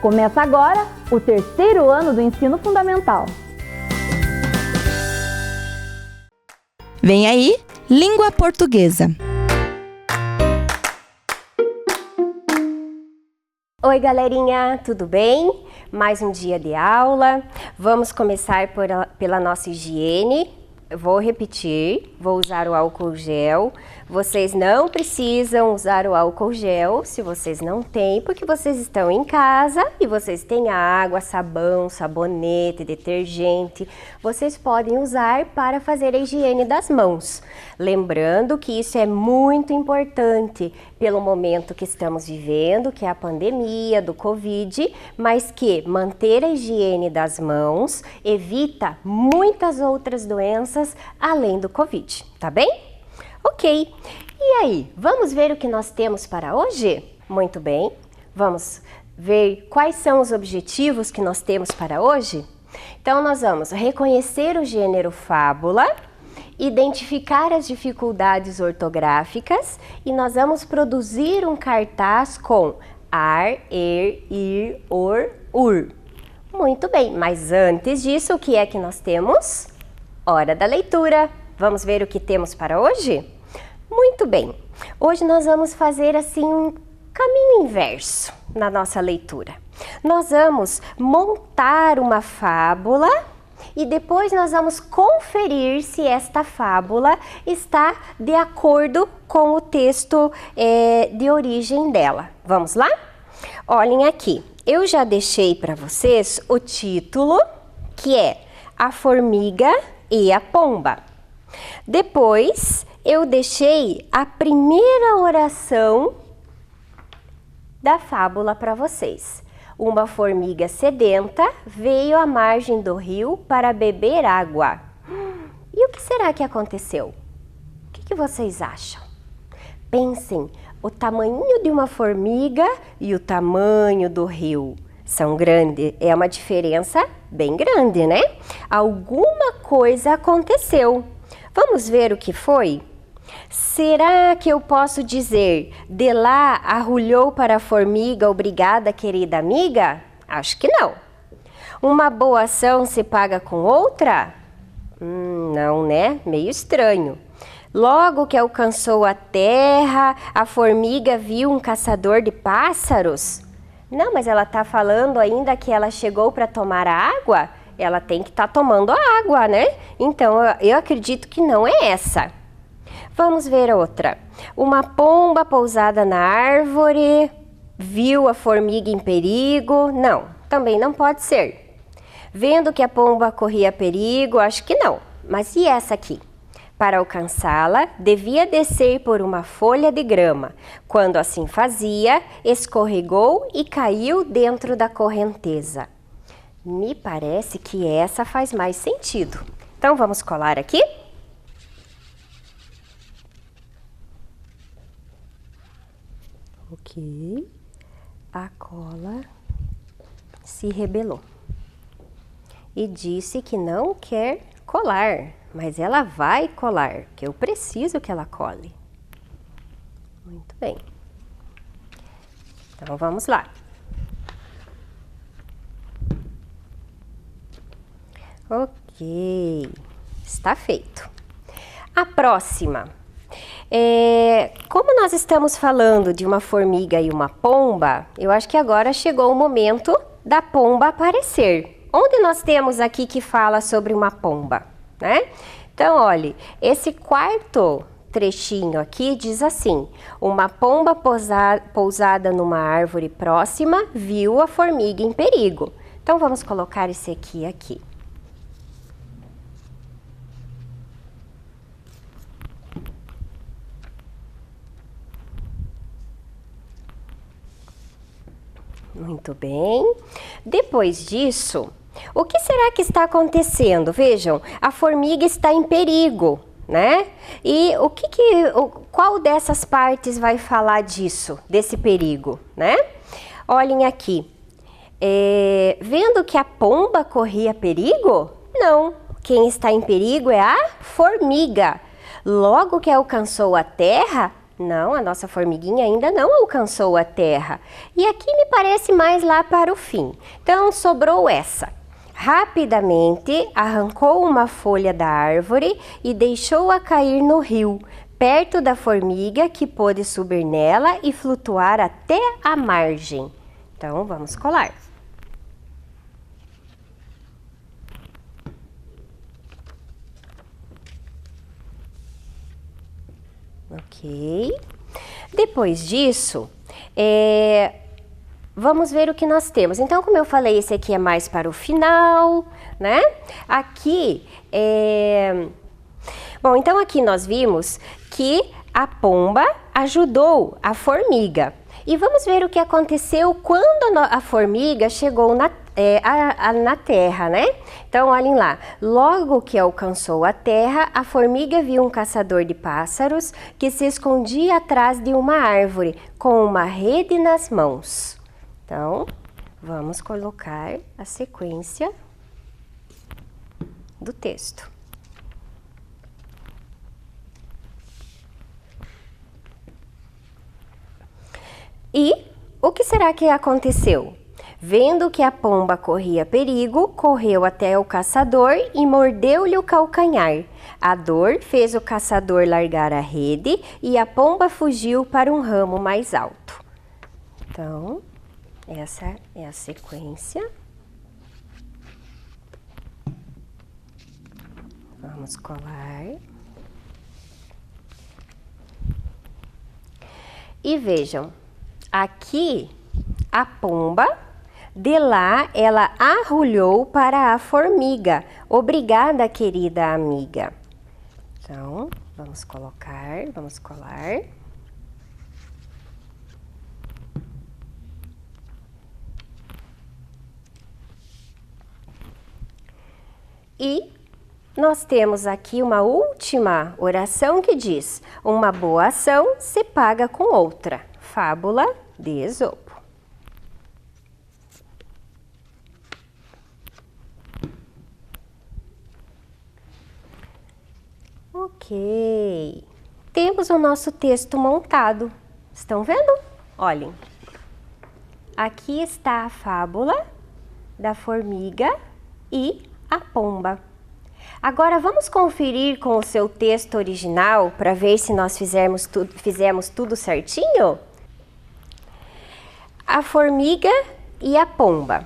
Começa agora o terceiro ano do ensino fundamental. Vem aí, língua portuguesa. Oi, galerinha, tudo bem? Mais um dia de aula. Vamos começar pela nossa higiene. Eu vou repetir, vou usar o álcool gel. Vocês não precisam usar o álcool gel se vocês não têm, porque vocês estão em casa e vocês têm água, sabão, sabonete, detergente. Vocês podem usar para fazer a higiene das mãos. Lembrando que isso é muito importante pelo momento que estamos vivendo, que é a pandemia do Covid, mas que manter a higiene das mãos evita muitas outras doenças além do Covid, tá bem? Ok, e aí, vamos ver o que nós temos para hoje? Muito bem, vamos ver quais são os objetivos que nós temos para hoje? Então, nós vamos reconhecer o gênero fábula, identificar as dificuldades ortográficas e nós vamos produzir um cartaz com ar, ir, or, ur. Muito bem, mas antes disso, o que é que nós temos? Hora da leitura. Vamos ver o que temos para hoje? Muito bem, hoje nós vamos fazer assim um caminho inverso na nossa leitura. Nós vamos montar uma fábula e depois nós vamos conferir se esta fábula está de acordo com o texto de origem dela. Vamos lá? Olhem aqui, eu já deixei para vocês o título, que é A Formiga e a Pomba. Depois, eu deixei a primeira oração da fábula para vocês. Uma formiga sedenta veio à margem do rio para beber água. E o que será que aconteceu? O que vocês acham? Pensem, o tamanho de uma formiga e o tamanho do rio são grandes. É uma diferença bem grande, né? Alguma coisa aconteceu. Vamos ver o que foi? Será que eu posso dizer, de lá arrulhou para a formiga, obrigada, querida amiga? Acho que não. Uma boa ação se paga com outra? Não, né? Meio estranho. Logo que alcançou a terra, a formiga viu um caçador de pássaros? Não, mas ela está falando ainda que ela chegou para tomar a água? Ela tem que estar tomando a água, né? Então, eu acredito que não é essa. Vamos ver outra. Uma pomba pousada na árvore, viu a formiga em perigo? Não, também não pode ser. Vendo que a pomba corria perigo? Acho que não. Mas e essa aqui? Para alcançá-la, devia descer por uma folha de grama. Quando assim fazia, escorregou e caiu dentro da correnteza. Me parece que essa faz mais sentido. Então, vamos colar aqui? Ok. A cola se rebelou. E disse que não quer colar, mas ela vai colar, que eu preciso que ela cole. Muito bem. Então, vamos lá. Ok, está feito. A próxima. Como nós estamos falando de uma formiga e uma pomba, eu acho que agora chegou o momento da pomba aparecer. Onde nós temos aqui que fala sobre uma pomba, né? Então, olhe, esse quarto trechinho aqui diz assim: uma pomba pousada numa árvore próxima viu a formiga em perigo. Então, vamos colocar esse aqui. Muito bem. Depois disso, o que será que está acontecendo? Vejam, a formiga está em perigo, né? E qual dessas partes vai falar disso, desse perigo, né? Olhem aqui. Vendo que a pomba corria perigo? Não. Quem está em perigo é a formiga. Logo que alcançou a terra, Não, a nossa formiguinha ainda não alcançou a terra. E aqui me parece mais lá para o fim. Então, sobrou essa. Rapidamente arrancou uma folha da árvore e deixou-a cair no rio, perto da formiga, que pôde subir nela e flutuar até a margem. Então, vamos colar. Ok. Depois disso, vamos ver o que nós temos. Então, como eu falei, esse aqui é mais para o final, né? Aqui, bom, então aqui nós vimos que a pomba ajudou a formiga. E vamos ver o que aconteceu quando a formiga chegou na terra, né? Então, olhem lá. Logo que alcançou a terra, a formiga viu um caçador de pássaros que se escondia atrás de uma árvore, com uma rede nas mãos. Então, vamos colocar a sequência do texto. E o que será que aconteceu? Vendo que a pomba corria perigo, correu até o caçador e mordeu-lhe o calcanhar. A dor fez o caçador largar a rede e a pomba fugiu para um ramo mais alto. Então, essa é a sequência. Vamos colar. E vejam, aqui a pomba, de lá ela arrulhou para a formiga. Obrigada, querida amiga. Então, vamos colocar, vamos colar. E nós temos aqui uma última oração que diz: uma boa ação se paga com outra. Fábula de Esopo. Ok. Temos o nosso texto montado. Estão vendo? Olhem. Aqui está a fábula da formiga e a pomba. Agora vamos conferir com o seu texto original para ver se nós fizemos tudo certinho? A formiga e a pomba.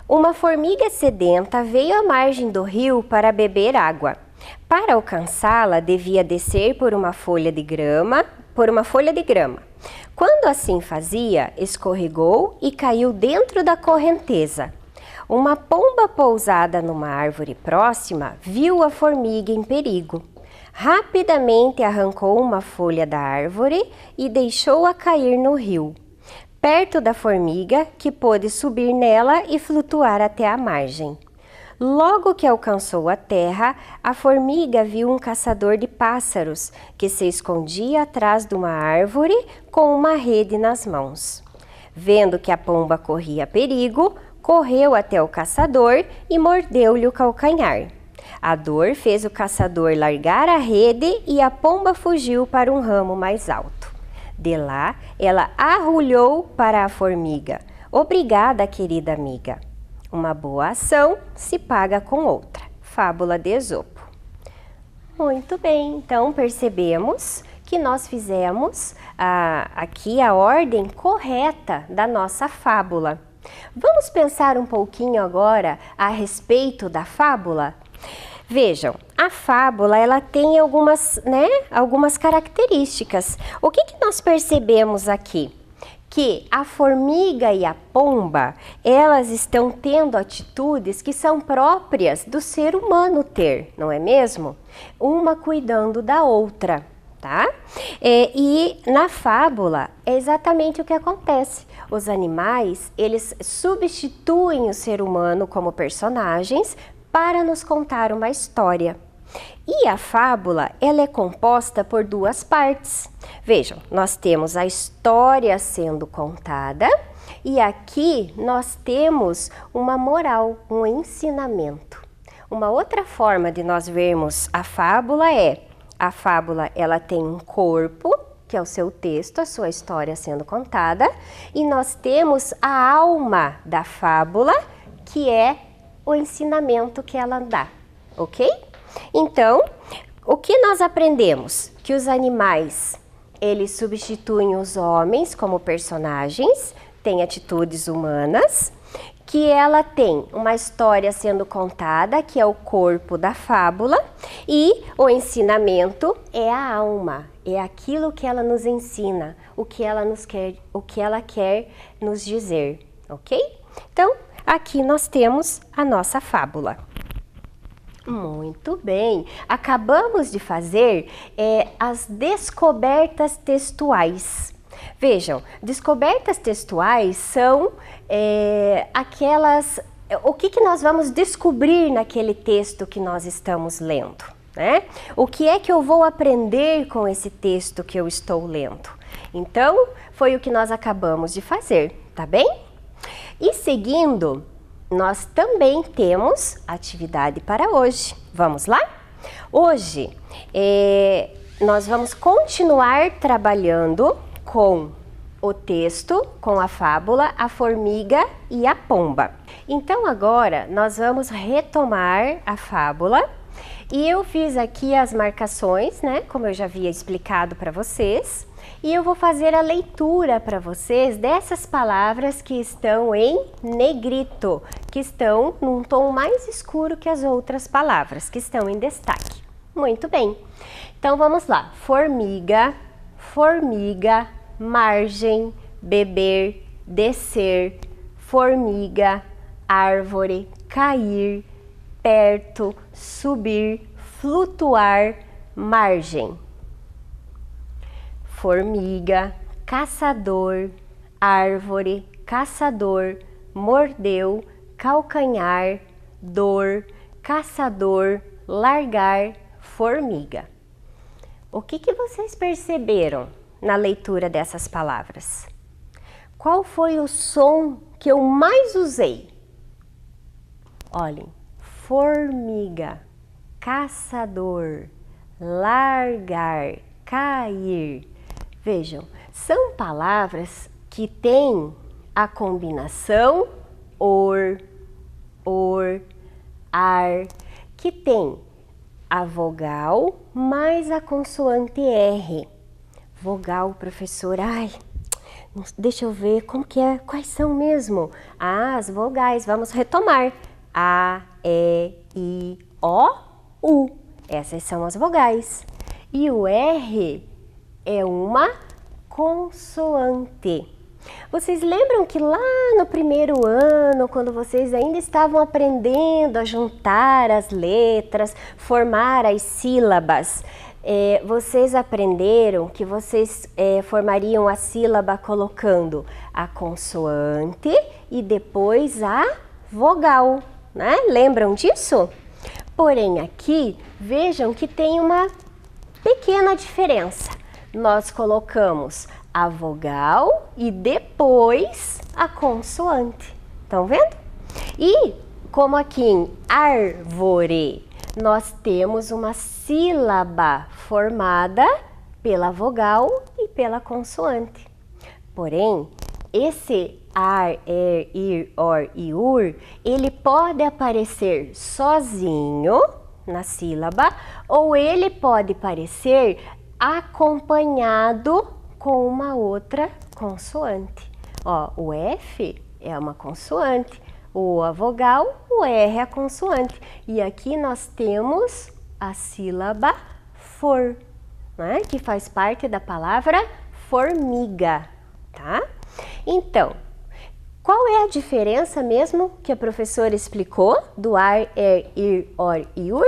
Uma formiga sedenta veio à margem do rio para beber água. Para alcançá-la, devia descer por uma folha de grama. Quando assim fazia, escorregou e caiu dentro da correnteza. Uma pomba pousada numa árvore próxima viu a formiga em perigo. Rapidamente arrancou uma folha da árvore e deixou-a cair no rio, perto da formiga, que pôde subir nela e flutuar até a margem. Logo que alcançou a terra, a formiga viu um caçador de pássaros que se escondia atrás de uma árvore com uma rede nas mãos. Vendo que a pomba corria perigo, correu até o caçador e mordeu-lhe o calcanhar. A dor fez o caçador largar a rede e a pomba fugiu para um ramo mais alto. De lá, ela arrulhou para a formiga. Obrigada, querida amiga. Uma boa ação se paga com outra. Fábula de Esopo. Muito bem, então percebemos que nós fizemos aqui a ordem correta da nossa fábula. Vamos pensar um pouquinho agora a respeito da fábula? Vejam, a fábula ela tem algumas características. O que nós percebemos aqui? Que a formiga e a pomba, elas estão tendo atitudes que são próprias do ser humano ter, não é mesmo? Uma cuidando da outra, tá? E na fábula é exatamente o que acontece. Os animais, eles substituem o ser humano como personagens para nos contar uma história. E a fábula, ela é composta por duas partes. Vejam, nós temos a história sendo contada e aqui nós temos uma moral, um ensinamento. Uma outra forma de nós vermos a fábula ela tem um corpo, que é o seu texto, a sua história sendo contada, e nós temos a alma da fábula, que é o ensinamento que ela dá, ok? Então, o que nós aprendemos? Que os animais, eles substituem os homens como personagens, têm atitudes humanas, que ela tem uma história sendo contada, que é o corpo da fábula, e o ensinamento é a alma, é aquilo que ela nos ensina, o que ela quer nos dizer, ok? Então, aqui nós temos a nossa fábula. Muito bem, acabamos de fazer as descobertas textuais. Vejam, descobertas textuais são aquelas... O que nós vamos descobrir naquele texto que nós estamos lendo, né? O que é que eu vou aprender com esse texto que eu estou lendo? Então, foi o que nós acabamos de fazer, tá bem? E seguindo, nós também temos atividade para hoje. Vamos lá? Hoje, nós vamos continuar trabalhando com o texto, com a fábula, a formiga e a pomba. Então agora nós vamos retomar a fábula e eu fiz aqui as marcações, né, como eu já havia explicado para vocês, e eu vou fazer a leitura para vocês dessas palavras que estão em negrito, que estão num tom mais escuro que as outras palavras, que estão em destaque. Muito bem, então vamos lá. Formiga, formiga, margem, beber, descer, formiga, árvore, cair, perto, subir, flutuar, margem. Formiga, caçador, árvore, caçador, mordeu, calcanhar, dor, caçador, largar, formiga. O que vocês perceberam na leitura dessas palavras? Qual foi o som que eu mais usei? Olhem, formiga, caçador, largar, cair. Vejam, são palavras que têm a combinação or, ar, que tem a vogal mais a consoante R. Vogal, professor, deixa eu ver como que é, quais são mesmo? As vogais, vamos retomar. A, E, I, O, U. Essas são as vogais. E o R é uma consoante. Vocês lembram que lá no primeiro ano, quando vocês ainda estavam aprendendo a juntar as letras, formar as sílabas, vocês aprenderam que vocês formariam a sílaba colocando a consoante e depois a vogal, né? Lembram disso? Porém, aqui, vejam que tem uma pequena diferença. Nós colocamos a vogal e depois a consoante. Estão vendo? E como aqui em árvore, nós temos uma sílaba formada pela vogal e pela consoante. Porém, esse ar, ir, or e ur, ele pode aparecer sozinho na sílaba ou ele pode aparecer acompanhado com uma outra consoante. Ó, o F é uma consoante, o a vogal, o R é a consoante. E aqui nós temos a sílaba for, né, que faz parte da palavra formiga, tá? Então, qual é a diferença mesmo que a professora explicou do ar, ir, or e ur?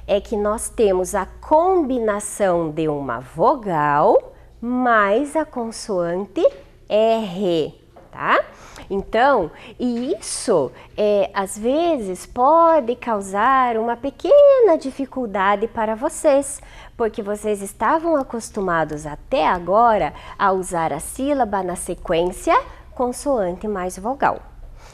É que nós temos a combinação de uma vogal mais a consoante R, tá? Então, e isso às vezes pode causar uma pequena dificuldade para vocês, porque vocês estavam acostumados até agora a usar a sílaba na sequência consoante mais vogal.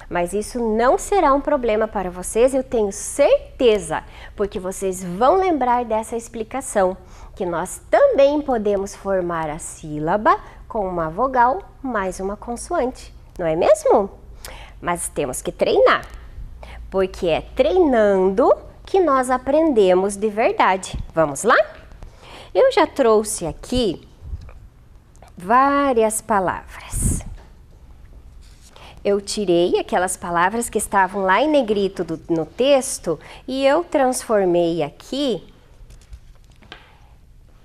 Mas isso não será um problema para vocês, eu tenho certeza, porque vocês vão lembrar dessa explicação, que nós também podemos formar a sílaba com uma vogal mais uma consoante, não é mesmo? Mas temos que treinar, porque é treinando que nós aprendemos de verdade. Vamos lá? Eu já trouxe aqui várias palavras. Eu tirei aquelas palavras que estavam lá em negrito no texto e eu transformei aqui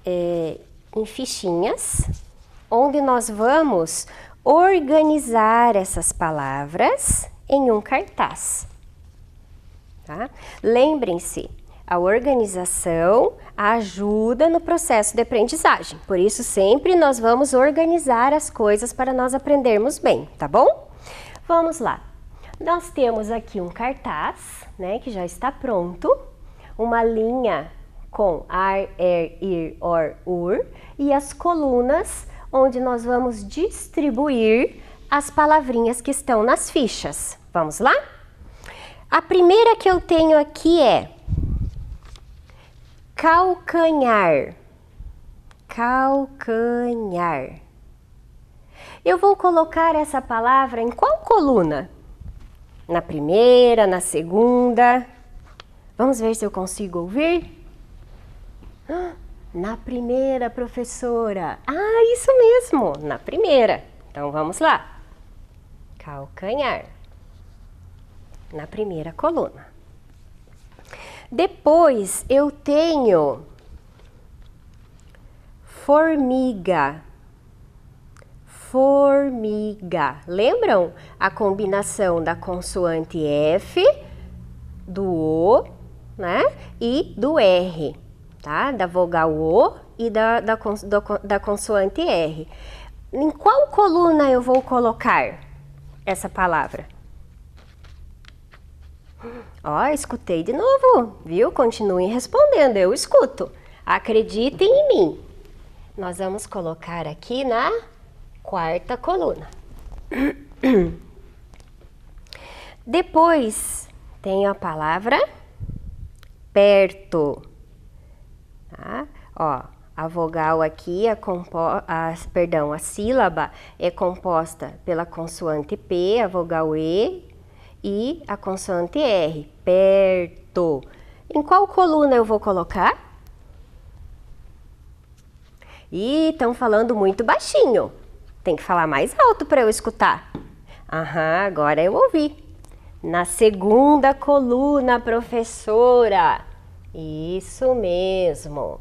em fichinhas, onde nós vamos organizar essas palavras em um cartaz. Tá? Lembrem-se, a organização ajuda no processo de aprendizagem. Por isso, sempre nós vamos organizar as coisas para nós aprendermos bem, tá bom? Vamos lá. Nós temos aqui um cartaz, né, que já está pronto, uma linha com ar, ir, or, ur e as colunas onde nós vamos distribuir as palavrinhas que estão nas fichas. Vamos lá? A primeira que eu tenho aqui é calcanhar. Calcanhar. Eu vou colocar essa palavra em qual coluna? Na primeira, na segunda? Vamos ver se eu consigo ouvir? Na primeira, professora. Ah, isso mesmo, na primeira. Então, vamos lá. Calcanhar. Na primeira coluna. Depois, eu tenho formiga. Formiga. Lembram a combinação da consoante F, do O, né? E do R, tá? Da vogal O e da consoante R. Em qual coluna eu vou colocar essa palavra? Ó, escutei de novo, viu? Continuem respondendo, eu escuto. Acreditem em mim. Nós vamos colocar aqui na quarta coluna. Depois tem a palavra perto. Tá? Ó, a vogal aqui, a sílaba é composta pela consoante P, a vogal E e a consoante R. Perto. Em qual coluna eu vou colocar? Ih, estão falando muito baixinho. Tem que falar mais alto para eu escutar. Aham, agora eu ouvi. Na segunda coluna, professora. Isso mesmo.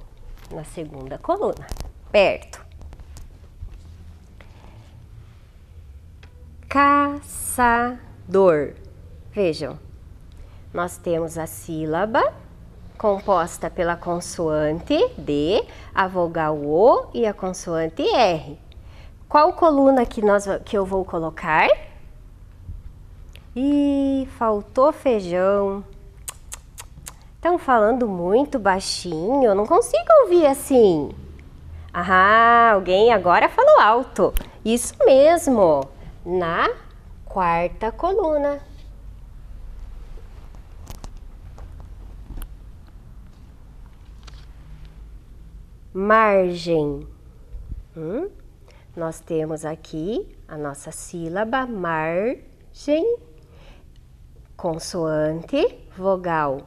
Na segunda coluna. Perto. Caçador. Vejam, nós temos a sílaba composta pela consoante D, a vogal O e a consoante R. Qual coluna que eu vou colocar? Ih, faltou feijão. Estão falando muito baixinho, eu não consigo ouvir assim. Ah, alguém agora falou alto. Isso mesmo, na quarta coluna. Margem. Nós temos aqui a nossa sílaba margem, consoante, vogal,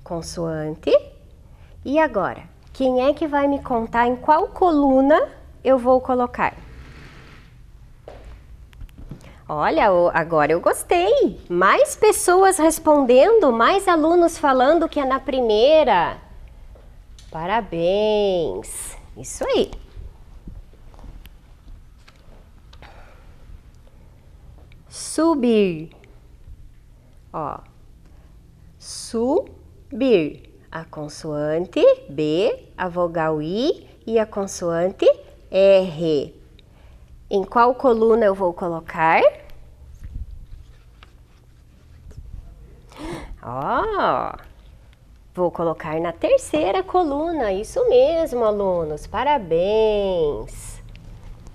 consoante. E agora, quem é que vai me contar em qual coluna eu vou colocar? Olha, agora eu gostei. Mais pessoas respondendo, mais alunos falando que é na primeira. Parabéns! Isso aí. Subir. Ó, subir. A consoante B, a vogal I e a consoante R. Em qual coluna eu vou colocar? Ó, vou colocar na terceira coluna. Isso mesmo, alunos. Parabéns!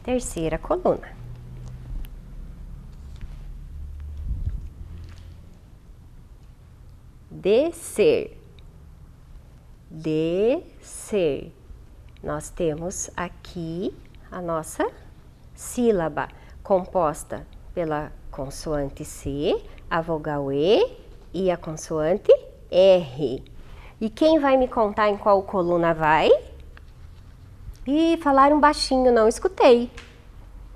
Terceira coluna. descer. Descer. Nós temos aqui a nossa sílaba composta pela consoante C, a vogal e a consoante R. E quem vai me contar em qual coluna vai? Ih, falaram baixinho, não escutei.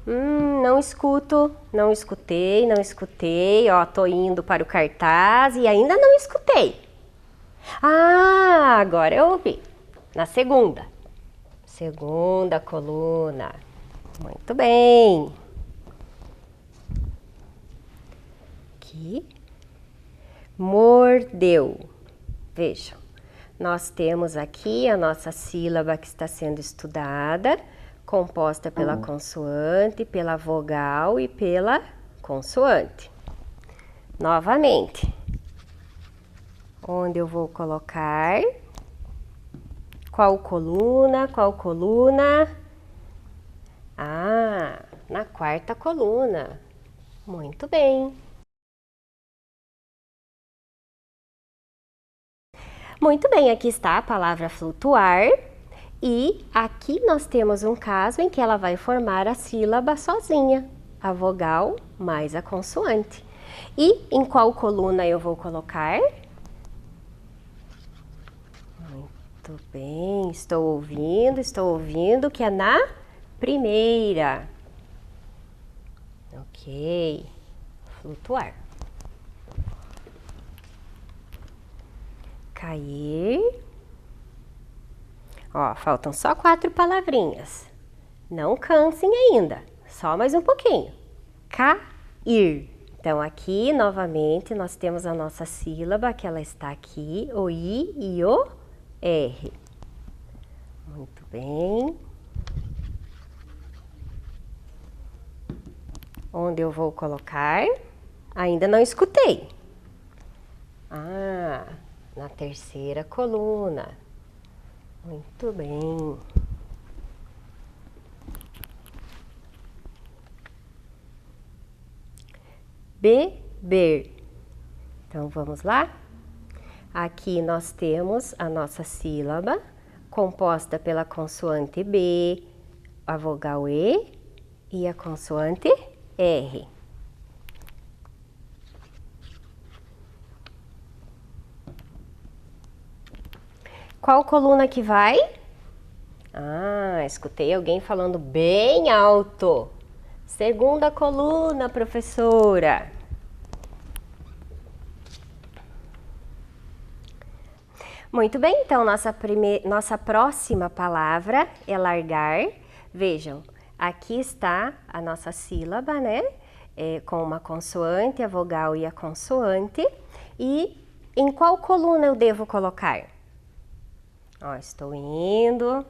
Não escuto, não escutei. Ó, tô indo para o cartaz e ainda não escutei. Ah, agora eu ouvi. Na segunda. Segunda coluna. Muito bem. Aqui. Mordeu. Vejam, nós temos aqui a nossa sílaba que está sendo estudada, composta pela consoante, pela vogal e pela consoante. Novamente, onde eu vou colocar? Qual coluna? Qual coluna? Ah, na quarta coluna. Muito bem. Muito bem, aqui está a palavra flutuar. E aqui nós temos um caso em que ela vai formar a sílaba sozinha, a vogal mais a consoante. E em qual coluna eu vou colocar? Muito bem, estou ouvindo que é na primeira. Ok, flutuar. Cair. Ó, faltam só 4 palavrinhas. Não cansem ainda, só mais um pouquinho. Cair. Então, aqui, novamente, nós temos a nossa sílaba, que ela está aqui, o I e o R. Muito bem. Onde eu vou colocar? Ainda não escutei. Ah, na terceira coluna. Muito bem. Beber. Então, vamos lá? Aqui nós temos a nossa sílaba, composta pela consoante B, a vogal e a consoante R. Qual coluna que vai? Ah, escutei alguém falando bem alto. Segunda coluna, professora. Muito bem, então nossa próxima palavra é largar. Vejam, aqui está a nossa sílaba, né? Com uma consoante, a vogal e a consoante. E em qual coluna eu devo colocar? Ó, estou indo.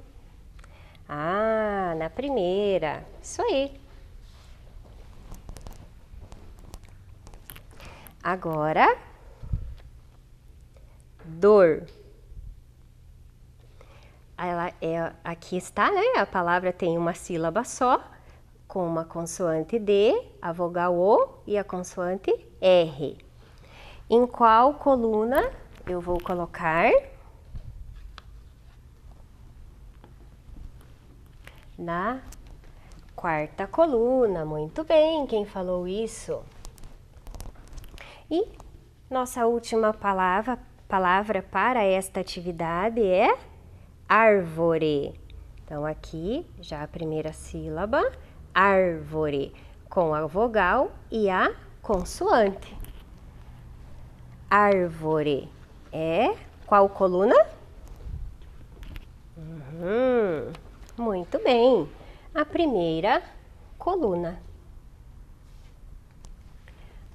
Ah, na primeira. Isso aí. Agora, dor. Aqui está, né? A palavra tem uma sílaba só, com uma consoante D, a vogal O e a consoante R. Em qual coluna eu vou colocar? Na quarta coluna. Muito bem, quem falou isso? E nossa última palavra para esta atividade é árvore. Então, aqui já a primeira sílaba, árvore, com a vogal e a consoante. Árvore é qual coluna? Muito bem, a primeira coluna.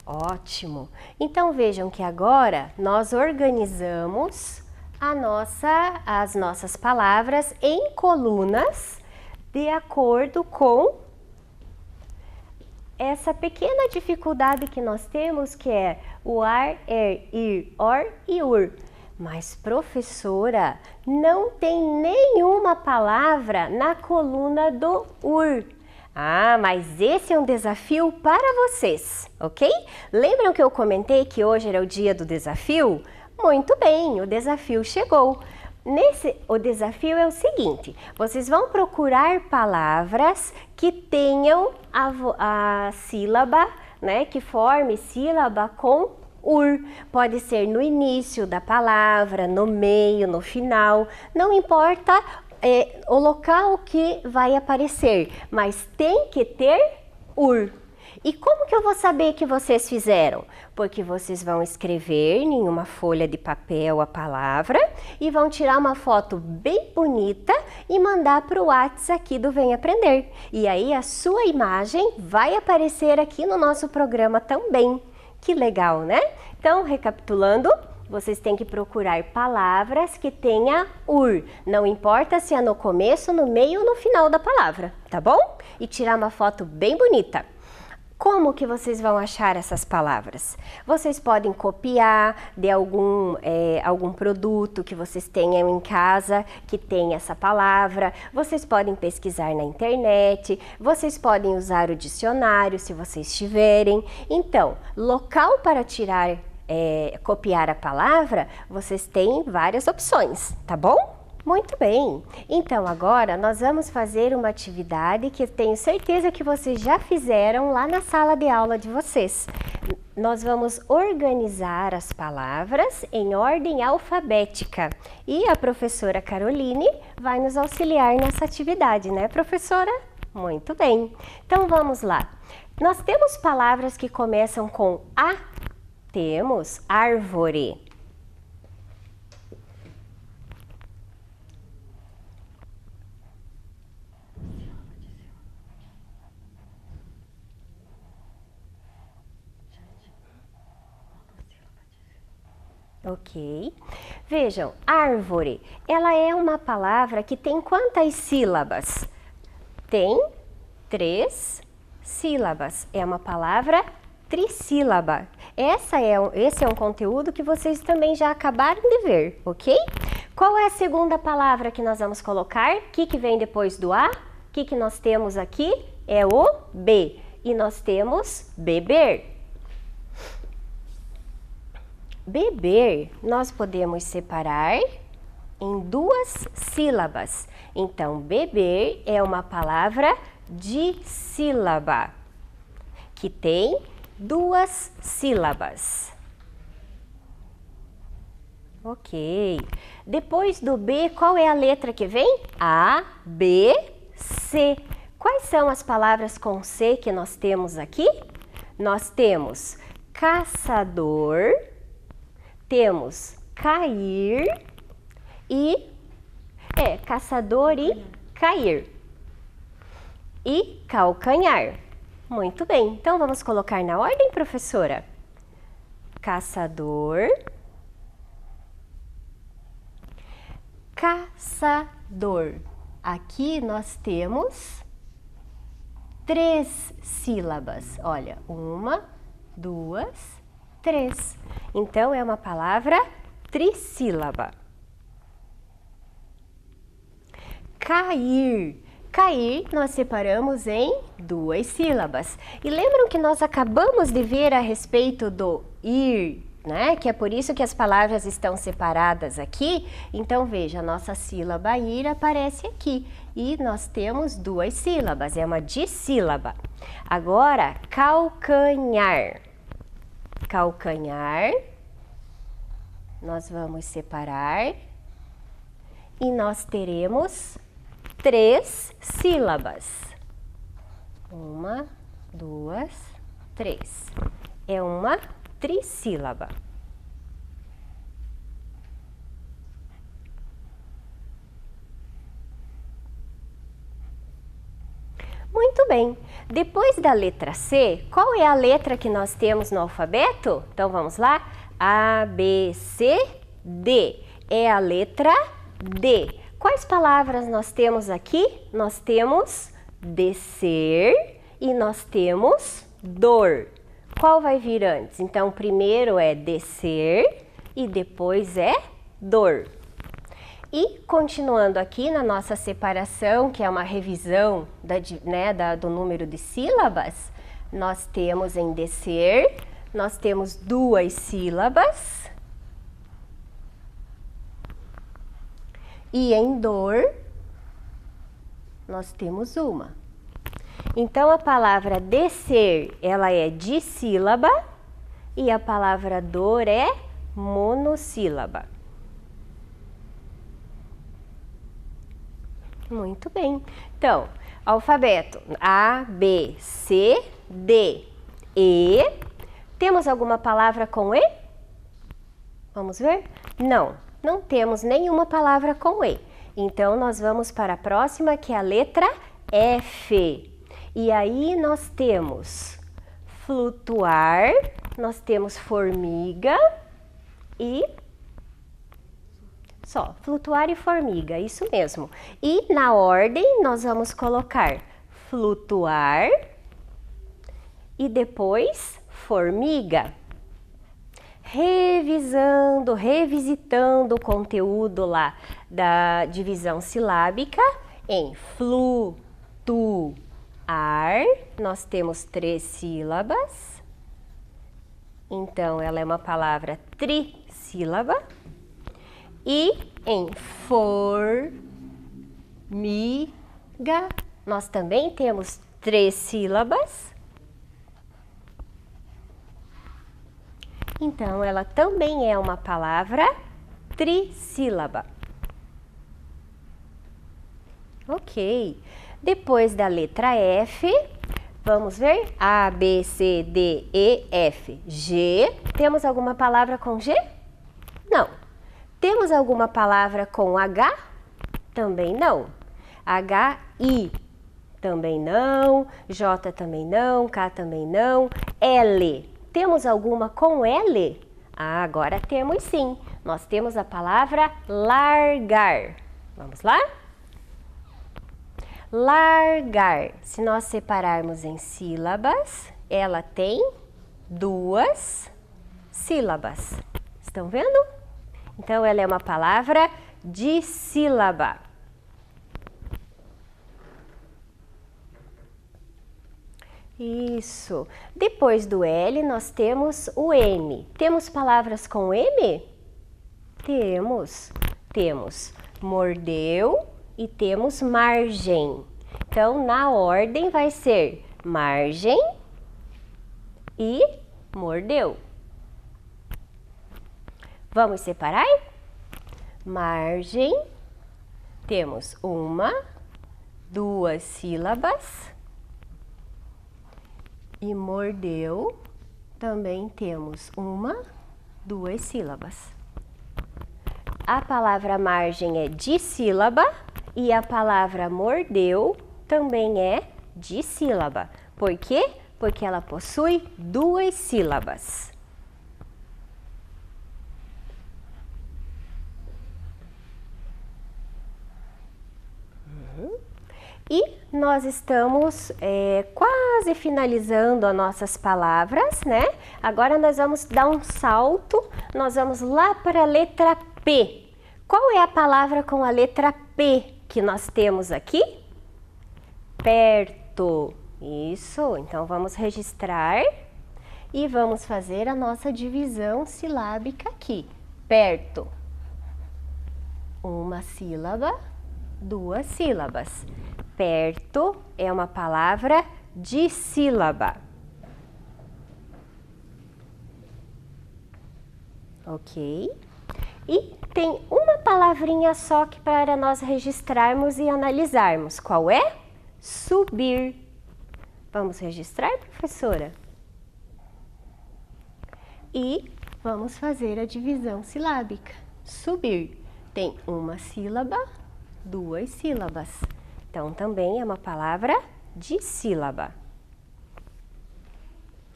Ótimo! Então vejam que agora nós organizamos as nossas palavras em colunas de acordo com essa pequena dificuldade que nós temos, que é o ar, ir, or e ur. Mas, professora, não tem nenhuma palavra na coluna do ur. Ah, mas esse é um desafio para vocês, ok? Lembram que eu comentei que hoje era o dia do desafio? Muito bem, o desafio chegou. O desafio é o seguinte: vocês vão procurar palavras que tenham a sílaba, né, que forme sílaba com ur. Pode ser no início da palavra, no meio, no final, não importa o local que vai aparecer, mas tem que ter ur. E como que eu vou saber que vocês fizeram? Porque vocês vão escrever em uma folha de papel a palavra e vão tirar uma foto bem bonita e mandar para o WhatsApp aqui do Vem Aprender. E aí a sua imagem vai aparecer aqui no nosso programa também. Que legal, né? Então, recapitulando, vocês têm que procurar palavras que tenha ur. Não importa se é no começo, no meio ou no final da palavra, tá bom? E tirar uma foto bem bonita. Como que vocês vão achar essas palavras? Vocês podem copiar de algum produto que vocês tenham em casa que tem essa palavra. Vocês podem pesquisar na internet. Vocês podem usar o dicionário se vocês tiverem. Então, local para copiar a palavra, vocês têm várias opções, tá bom? Muito bem, então agora nós vamos fazer uma atividade que tenho certeza que vocês já fizeram lá na sala de aula de vocês. Nós vamos organizar as palavras em ordem alfabética e a professora Caroline vai nos auxiliar nessa atividade, né, professora? Muito bem, então vamos lá. Nós temos palavras que começam com A, temos árvore. Ok. Vejam, árvore, ela é uma palavra que tem quantas sílabas? Tem 3 sílabas. É uma palavra trissílaba. Esse é um conteúdo que vocês também já acabaram de ver, ok? Qual é a segunda palavra que nós vamos colocar? O que vem depois do A? O que nós temos aqui? É o B. E nós temos beber. Beber, nós podemos separar em 2 sílabas. Então, beber é uma palavra dissílaba, que tem 2 sílabas. Ok. Depois do B, qual é a letra que vem? A, B, C. Quais são as palavras com C que nós temos aqui? Nós temos caçador, temos cair e caçador e cair e calcanhar. Muito bem, então vamos colocar na ordem, professora? Caçador, caçador. Aqui nós temos 3 sílabas. Olha, 1, 2, 3. Então, é uma palavra trissílaba. Cair. Cair, nós separamos em 2 sílabas. E lembram que nós acabamos de ver a respeito do ir, né? Que é por isso que as palavras estão separadas aqui. Então, veja, a nossa sílaba ir aparece aqui. E nós temos 2 sílabas, é uma dissílaba. Agora, calcanhar. Calcanhar, nós vamos separar e nós teremos 3 sílabas. 1, 2, 3. É uma trissílaba. Muito bem. Depois da letra C, qual é a letra que nós temos no alfabeto? Então, vamos lá. A, B, C, D. É a letra D. Quais palavras nós temos aqui? Nós temos descer e nós temos dor. Qual vai vir antes? Então, primeiro é descer e depois é dor. E continuando aqui na nossa separação, que é uma revisão do número de sílabas, nós temos em descer, nós temos 2 sílabas E em dor, nós temos uma. Então, a palavra descer, ela é dissílaba e a palavra dor é monossílaba. Muito bem. Então, alfabeto A, B, C, D, E. Temos alguma palavra com E? Vamos ver? Não, não temos nenhuma palavra com E. Então, nós vamos para a próxima, que é a letra F. E aí, nós temos flutuar, nós temos formiga e... Só, flutuar e formiga, isso mesmo. E na ordem, nós vamos colocar flutuar e depois formiga. Revisitando o conteúdo lá da divisão silábica em flutuar, nós temos 3 sílabas. Então, ela é uma palavra trissílaba. E em formiga, nós também temos 3 sílabas. Então, ela também é uma palavra trissílaba. Ok. Depois da letra F, vamos ver? A, B, C, D, E, F, G. Temos alguma palavra com G? Não. Temos alguma palavra com H? Também não. H, I, também não. J também não. K também não. L. Temos alguma com L? Ah, agora temos sim. Nós temos a palavra largar. Vamos lá? Largar. Se nós separarmos em sílabas, ela tem 2 sílabas. Estão vendo? Então, ela é uma palavra dissílaba. Isso. Depois do L, nós temos o M. Temos palavras com M? Temos. Temos mordeu e temos margem. Então, na ordem vai ser margem e mordeu. Vamos separar? Margem, temos 1, 2 sílabas. E mordeu, também temos 1, 2 sílabas. A palavra margem é dissílaba e a palavra mordeu também é dissílaba. Por quê? Porque ela possui 2 sílabas. E nós estamos quase finalizando as nossas palavras, né? Agora nós vamos dar um salto, nós vamos lá para a letra P. Qual é a palavra com a letra P que nós temos aqui? Perto. Isso, então vamos registrar e vamos fazer a nossa divisão silábica aqui. Perto. 1 sílaba, 2 sílabas. Perto é uma palavra dissílaba. Ok? E tem uma palavrinha só que para nós registrarmos e analisarmos. Qual é? Subir. Vamos registrar, professora? E vamos fazer a divisão silábica. Subir tem 1 sílaba, 2 sílabas. Então, também é uma palavra dissílaba.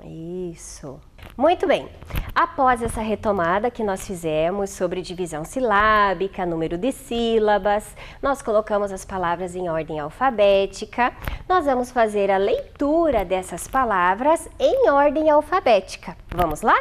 Isso. Muito bem. Após essa retomada que nós fizemos sobre divisão silábica, número de sílabas, nós colocamos as palavras em ordem alfabética. Nós vamos fazer a leitura dessas palavras em ordem alfabética. Vamos lá?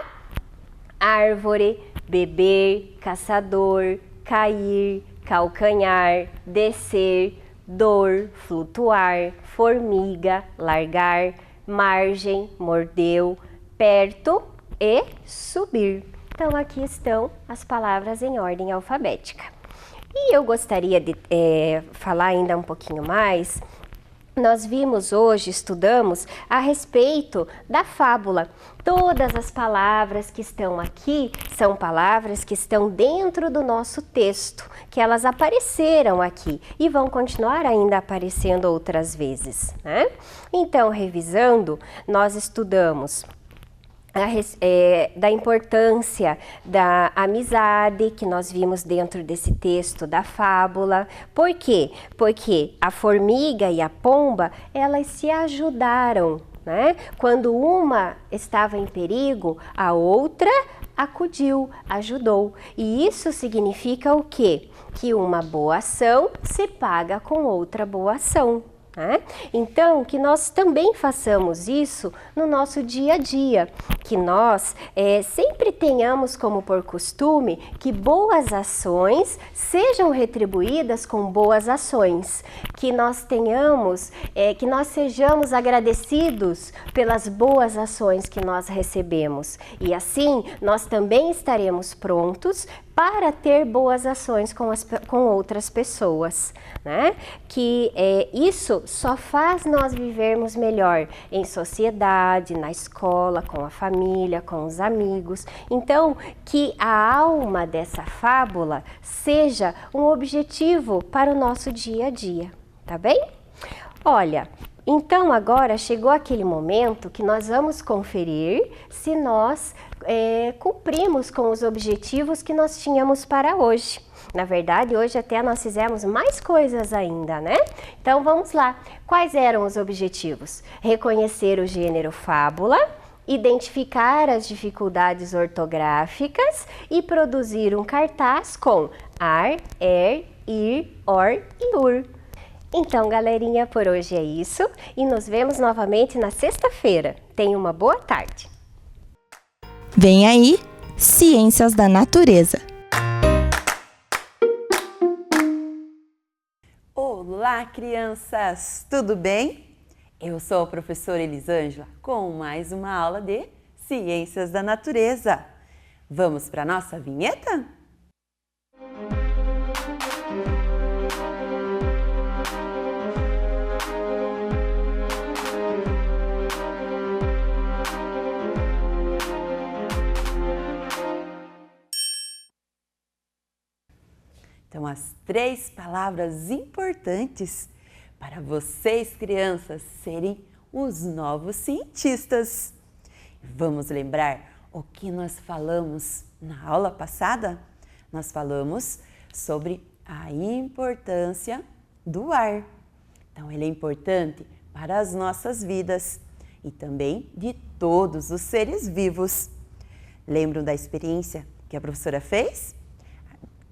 Árvore, beber, caçador, cair, calcanhar, descer, dor, flutuar, formiga, largar, margem, mordeu, perto e subir. Então, aqui estão as palavras em ordem alfabética. E eu gostaria de falar ainda um pouquinho mais. Nós vimos hoje, estudamos a respeito da fábula. Todas as palavras que estão aqui são palavras que estão dentro do nosso texto, que elas apareceram aqui e vão continuar ainda aparecendo outras vezes, né? Então, revisando, nós estudamos da importância da amizade que nós vimos dentro desse texto da fábula. Por quê? Porque a formiga e a pomba, elas se ajudaram, né? Quando uma estava em perigo, a outra acudiu, ajudou. E isso significa o quê? Que uma boa ação se paga com outra boa ação. Então, que nós também façamos isso no nosso dia a dia, que nós sempre tenhamos como por costume que boas ações sejam retribuídas com boas ações, que nós tenhamos, que nós sejamos agradecidos pelas boas ações que nós recebemos, e assim nós também estaremos prontos para ter boas ações com outras pessoas, né? Que isso só faz nós vivermos melhor em sociedade, na escola, com a família, com os amigos. Então, que a alma dessa fábula seja um objetivo para o nosso dia a dia, tá bem? Olha, então agora chegou aquele momento que nós vamos conferir se nós cumprimos com os objetivos que nós tínhamos para hoje. Na verdade, hoje até nós fizemos mais coisas ainda, né? Então vamos lá. Quais eram os objetivos? Reconhecer o gênero fábula, identificar as dificuldades ortográficas e produzir um cartaz com ar, ir, or e ur. Então, galerinha, por hoje é isso e nos vemos novamente na sexta-feira. Tenha uma boa tarde. Vem aí, Ciências da Natureza. Olá, crianças! Tudo bem? Eu sou a professora Elisângela com mais uma aula de Ciências da Natureza. Vamos para a nossa vinheta? Então, as 3 palavras importantes para vocês, crianças, serem os novos cientistas. Vamos lembrar o que nós falamos na aula passada? Nós falamos sobre a importância do ar. Então, ele é importante para as nossas vidas e também de todos os seres vivos. Lembram da experiência que a professora fez?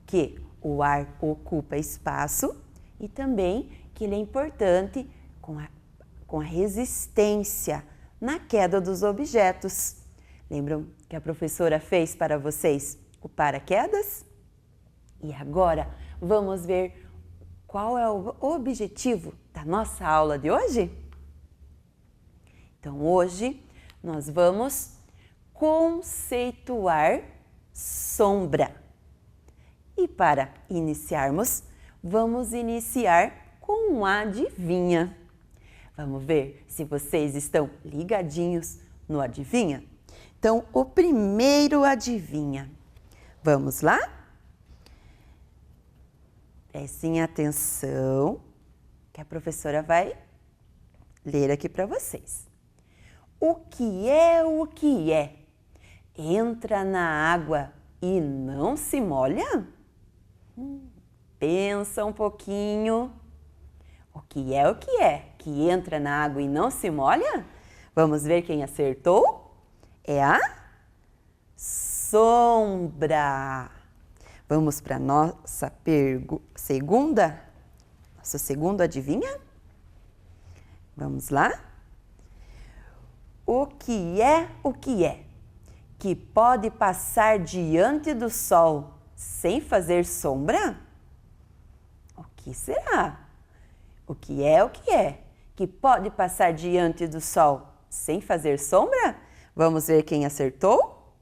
Que o ar ocupa espaço e também que ele é importante com a resistência na queda dos objetos. Lembram que a professora fez para vocês o paraquedas? E agora vamos ver qual é o objetivo da nossa aula de hoje? Então, hoje nós vamos conceituar sombra. E para iniciarmos, vamos iniciar com um adivinha. Vamos ver se vocês estão ligadinhos no adivinha? Então, o primeiro adivinha. Vamos lá? Prestem atenção, que a professora vai ler aqui para vocês. O que é? Entra na água e não se molha? Pensa um pouquinho. O que é? Que entra na água e não se molha? Vamos ver quem acertou? É a sombra. Vamos para a nossa nosso segundo adivinha? Vamos lá? O que é? Que pode passar diante do sol sem fazer sombra? O que será? O que é? Que pode passar diante do sol sem fazer sombra? Vamos ver quem acertou?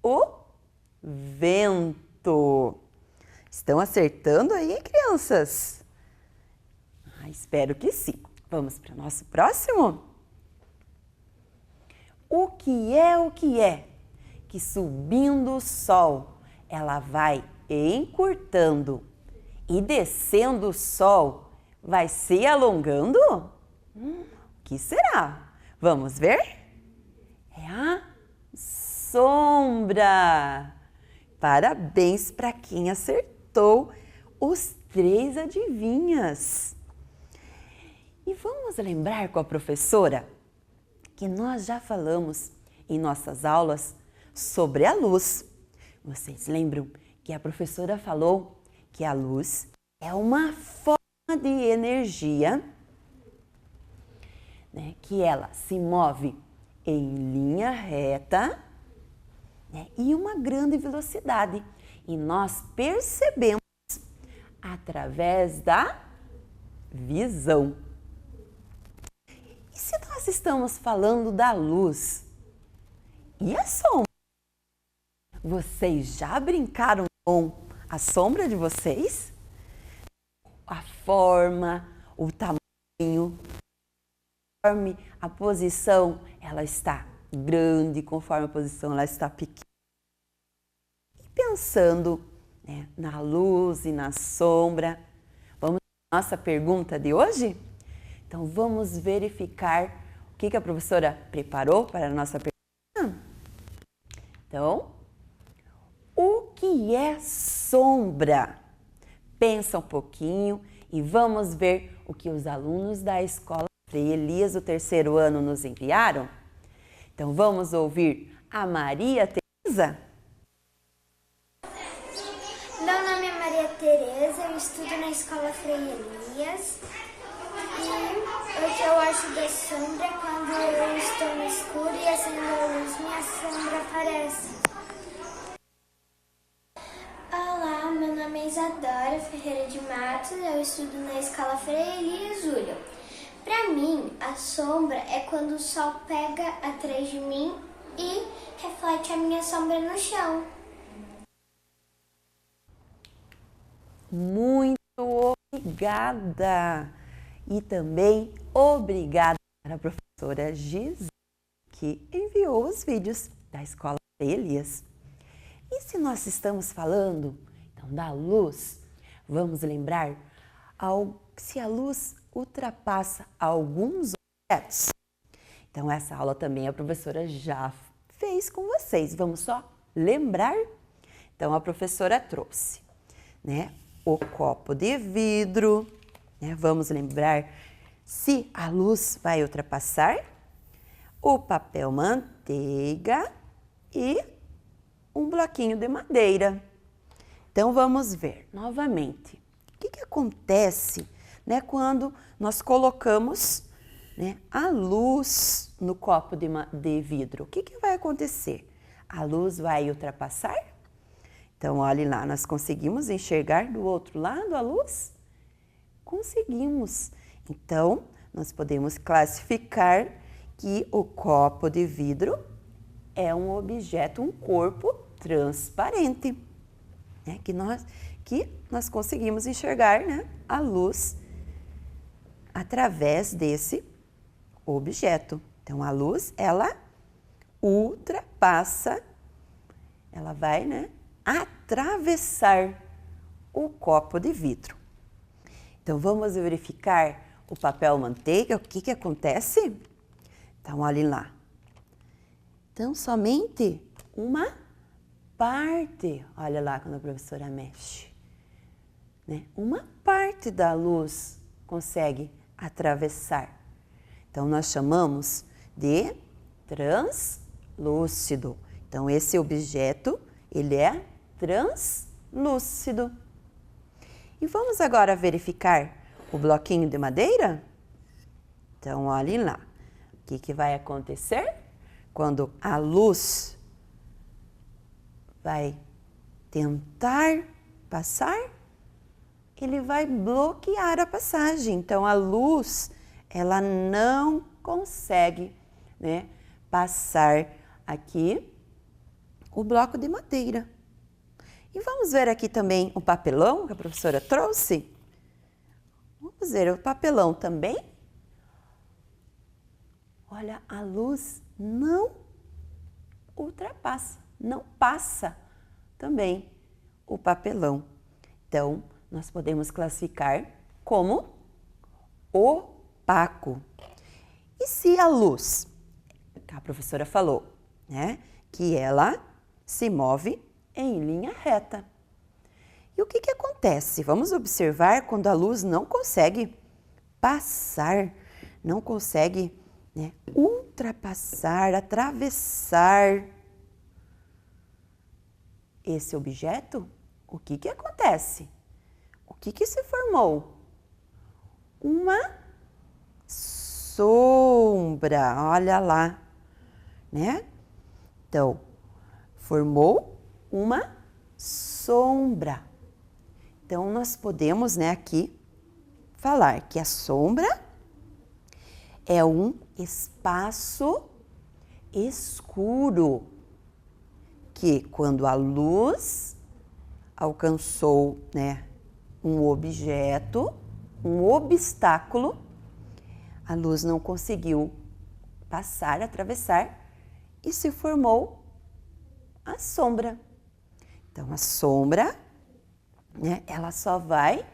O vento. Estão acertando aí, crianças? Espero que sim. Vamos para o nosso próximo? O que é que subindo o sol ela vai encurtando e descendo o sol vai se alongando? O que será? Vamos ver? É a sombra! Parabéns para quem acertou os 3 adivinhas. E vamos lembrar com a professora que nós já falamos em nossas aulas sobre a luz. Vocês lembram que a professora falou que a luz é uma forma de energia, né, que ela se move em linha reta, né, e uma grande velocidade. E nós percebemos através da visão. E se nós estamos falando da luz e a sombra? Vocês já brincaram com a sombra de vocês? A forma, o tamanho, conforme a posição, ela está grande, conforme a posição, ela está pequena. E pensando, né, na luz e na sombra, vamos à nossa pergunta de hoje? Então, vamos verificar o que a professora preparou para a nossa pergunta? Então, o que é sombra? Pensa um pouquinho e vamos ver o que os alunos da escola Frei Elias do 3º ano nos enviaram? Então, vamos ouvir a Maria Tereza? Meu nome é Maria Tereza, eu estudo na escola Frei Elias. E o que eu acho da sombra é quando eu estou no escuro e acendo a luz, minha sombra aparece. Olá, meu nome é Isadora Ferreira de Matos, eu estudo na escola Frei Elias Júlia. Para mim, a sombra é quando o sol pega atrás de mim e reflete a minha sombra no chão. Muito obrigada! E também obrigada para a professora Gisele, que enviou os vídeos da escola Frei Elias. E se nós estamos falando então da luz, vamos lembrar se a luz ultrapassa alguns objetos. Então essa aula também a professora já fez com vocês. Vamos só lembrar? Então a professora trouxe, né, o copo de vidro, né? Vamos lembrar se a luz vai ultrapassar o papel manteiga e um bloquinho de madeira. Então, vamos ver novamente. O que acontece, né, quando nós colocamos, né, a luz no copo de vidro? O que vai acontecer? A luz vai ultrapassar? Então, olhe lá, nós conseguimos enxergar do outro lado a luz? Conseguimos. Então, nós podemos classificar que o copo de vidro é um objeto, um corpo transparente, né? que nós conseguimos enxergar, né, a luz através desse objeto. Então, a luz, ela ultrapassa, ela vai, né, atravessar o copo de vidro. Então, vamos verificar o papel manteiga, o que acontece? Então, olhem lá. Então, somente uma parte, olha lá quando a professora mexe, né? Uma parte da luz consegue atravessar. Então, nós chamamos de translúcido. Então, esse objeto, ele é translúcido. E vamos agora verificar o bloquinho de madeira? Então, olhem lá. O que vai acontecer quando a luz vai tentar passar? Ele vai bloquear a passagem. Então, a luz, ela não consegue, né, passar aqui o bloco de madeira. E vamos ver aqui também o papelão que a professora trouxe. Vamos ver o papelão também. Olha, a luz não ultrapassa, não passa também o papelão. Então, nós podemos classificar como opaco. E se a luz, a professora falou, né, que ela se move em linha reta. E o que que acontece? Vamos observar quando a luz não consegue passar, não consegue, né, ultrapassar, atravessar esse objeto. O que que acontece? O que que se formou? Uma sombra, olha lá, né? Então, formou uma sombra. Então, nós podemos, né, aqui falar que a sombra é um espaço escuro que, quando a luz alcançou, né, um objeto, um obstáculo, a luz não conseguiu passar, atravessar e se formou a sombra. Então, a sombra, né, ela só vai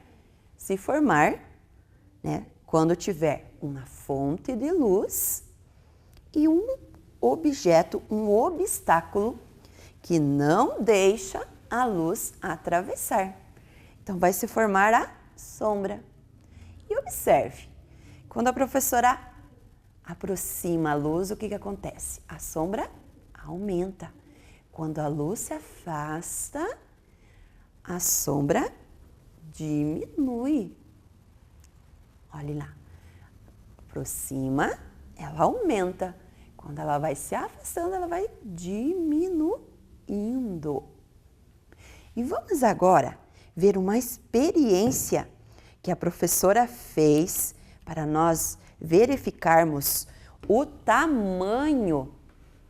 se formar, né, quando tiver uma fonte de luz e um objeto, um obstáculo que não deixa a luz atravessar. Então, vai se formar a sombra. E observe, quando a professora aproxima a luz, o que que acontece? A sombra aumenta. Quando a luz se afasta, a sombra diminui. Olhe lá, aproxima, ela aumenta. Quando ela vai se afastando, ela vai diminuindo. E vamos agora ver uma experiência que a professora fez para nós verificarmos o tamanho,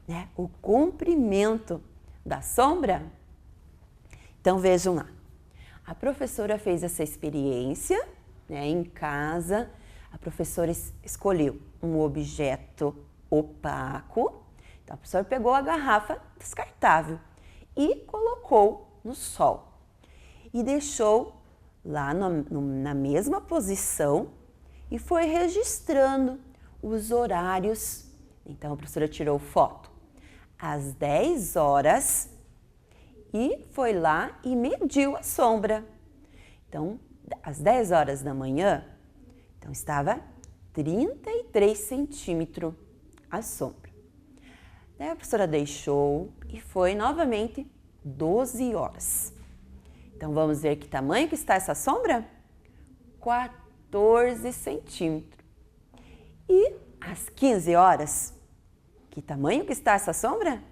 né, o comprimento da sombra. Então vejam lá, a professora fez essa experiência, né, em casa. A professora escolheu um objeto opaco. Então a professora pegou a garrafa descartável e colocou no sol e deixou lá na mesma posição e foi registrando os horários. Então a professora tirou foto às 10 horas e foi lá e mediu a sombra. Então, às 10 horas da manhã, então estava 33 centímetros a sombra. Daí a professora deixou e foi novamente 12 horas. Então, vamos ver que tamanho que está essa sombra? 14 centímetros. E às 15 horas, que tamanho que está essa sombra?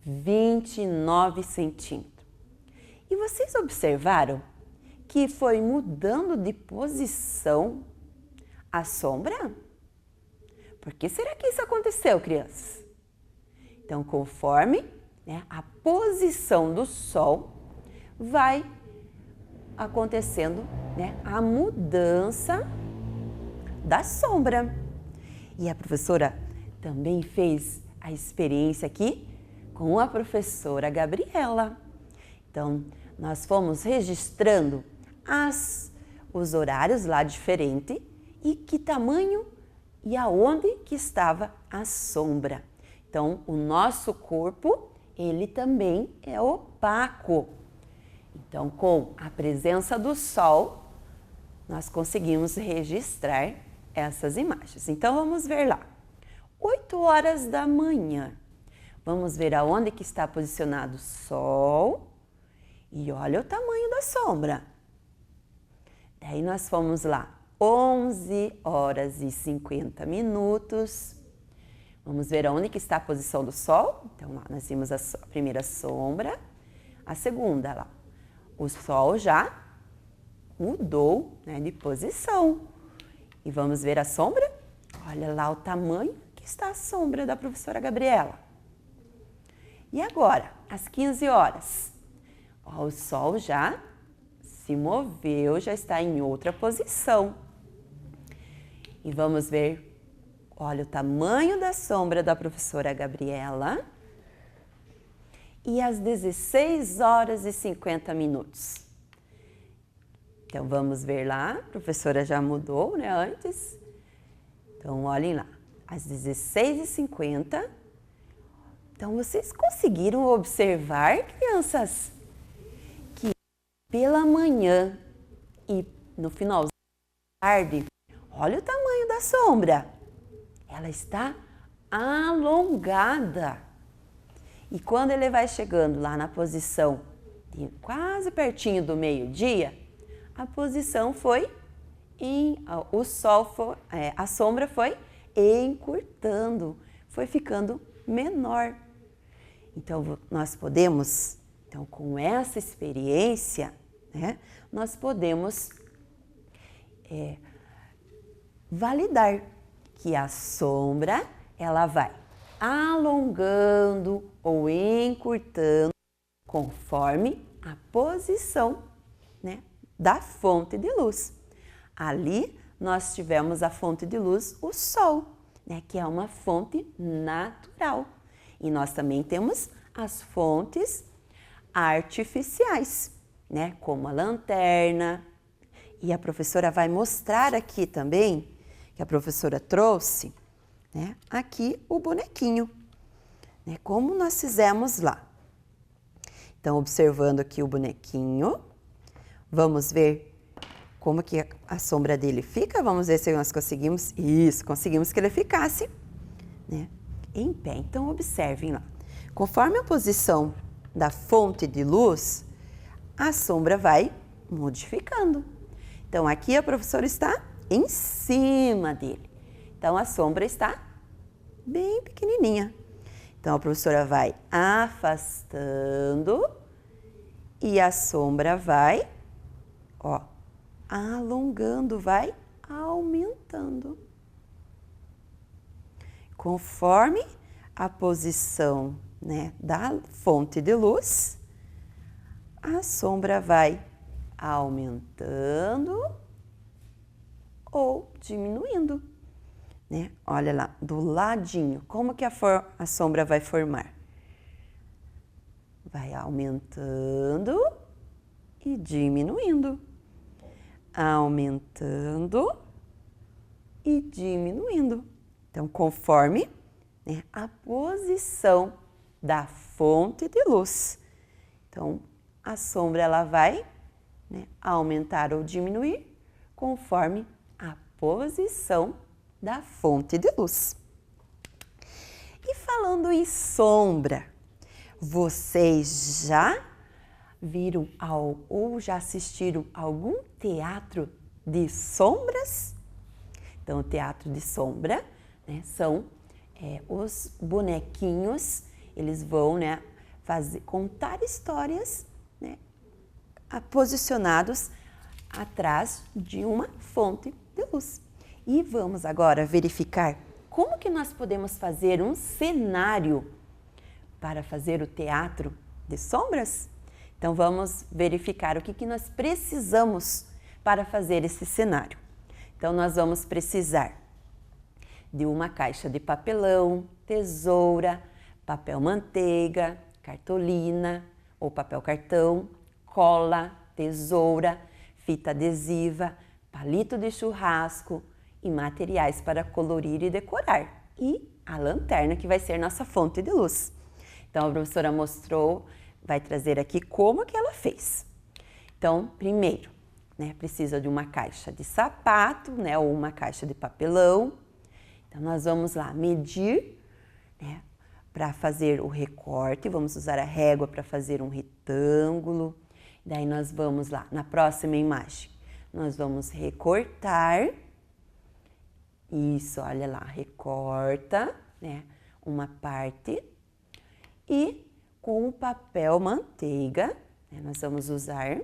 29 centímetros. E vocês observaram que foi mudando de posição a sombra? Por que será que isso aconteceu, crianças? Então, conforme, né, a posição do sol, vai acontecendo, né, a mudança da sombra. E a professora também fez a experiência aqui com a professora Gabriela. Então, nós fomos registrando os horários lá diferente e que tamanho e aonde que estava a sombra. Então, o nosso corpo, ele também é opaco. Então, com a presença do sol, nós conseguimos registrar essas imagens. Então, vamos ver lá. 8 horas da manhã. Vamos ver aonde que está posicionado o sol e olha o tamanho da sombra. Daí nós fomos lá, 11 horas e 50 minutos. Vamos ver aonde que está a posição do sol. Então, lá nós vimos a primeira sombra, a segunda lá. O sol já mudou, né, de posição. E vamos ver a sombra? Olha lá o tamanho que está a sombra da professora Gabriela. E agora, às 15 horas. Ó, o Sol já se moveu, já está em outra posição. E vamos ver, olha o tamanho da sombra da professora Gabriela. E às 16 horas e 50 minutos. Então vamos ver lá, a professora já mudou, né, antes. Então olhem lá, às 16h50. Então vocês conseguiram observar, crianças, que pela manhã e no finalzinho da tarde, olha o tamanho da sombra. Ela está alongada. E quando ele vai chegando lá na posição quase pertinho do meio-dia, a posição foi a sombra foi encurtando, foi ficando menor. Então nós podemos, com essa experiência, né, nós podemos validar que a sombra ela vai alongando ou encurtando conforme a posição, né, da fonte de luz. Ali nós tivemos a fonte de luz, o Sol, né, que é uma fonte natural. E nós também temos as fontes artificiais, né, como a lanterna. E a professora vai mostrar aqui também, que a professora trouxe, né, aqui o bonequinho, né, como nós fizemos lá. Então, observando aqui o bonequinho, vamos ver como que a sombra dele fica. Vamos ver se nós conseguimos. Isso, conseguimos que ele ficasse, né, em pé. Então, observem lá. Conforme a posição da fonte de luz, a sombra vai modificando. Então, aqui a professora está em cima dele. Então, a sombra está bem pequenininha. Então, a professora vai afastando e a sombra vai, ó, alongando, vai aumentando. Conforme a posição, né, da fonte de luz, a sombra vai aumentando ou diminuindo, né? Olha lá, do ladinho, como que a sombra vai formar? Vai aumentando e diminuindo. Aumentando e diminuindo. Então, conforme, né, a posição da fonte de luz. Então, a sombra ela vai, né, aumentar ou diminuir conforme a posição da fonte de luz. E falando em sombra, vocês já viram ou já assistiram algum teatro de sombras? Então, o teatro de sombra, né, são os bonequinhos, eles vão, né, contar histórias, né, posicionados atrás de uma fonte de luz. E vamos agora verificar como que nós podemos fazer um cenário para fazer o teatro de sombras? Então, vamos verificar o que nós precisamos para fazer esse cenário. Então, nós vamos precisar de uma caixa de papelão, tesoura, papel manteiga, cartolina ou papel cartão, cola, tesoura, fita adesiva, palito de churrasco e materiais para colorir e decorar. E a lanterna, que vai ser nossa fonte de luz. Então, a professora mostrou, vai trazer aqui como que ela fez. Então, primeiro, né, precisa de uma caixa de sapato, né, ou uma caixa de papelão. Então, nós vamos lá medir, né, para fazer o recorte. Vamos usar a régua para fazer um retângulo. Daí, nós vamos lá, na próxima imagem, nós vamos recortar. Isso, olha lá, recorta, né, uma parte. E com o papel manteiga, né, nós vamos usar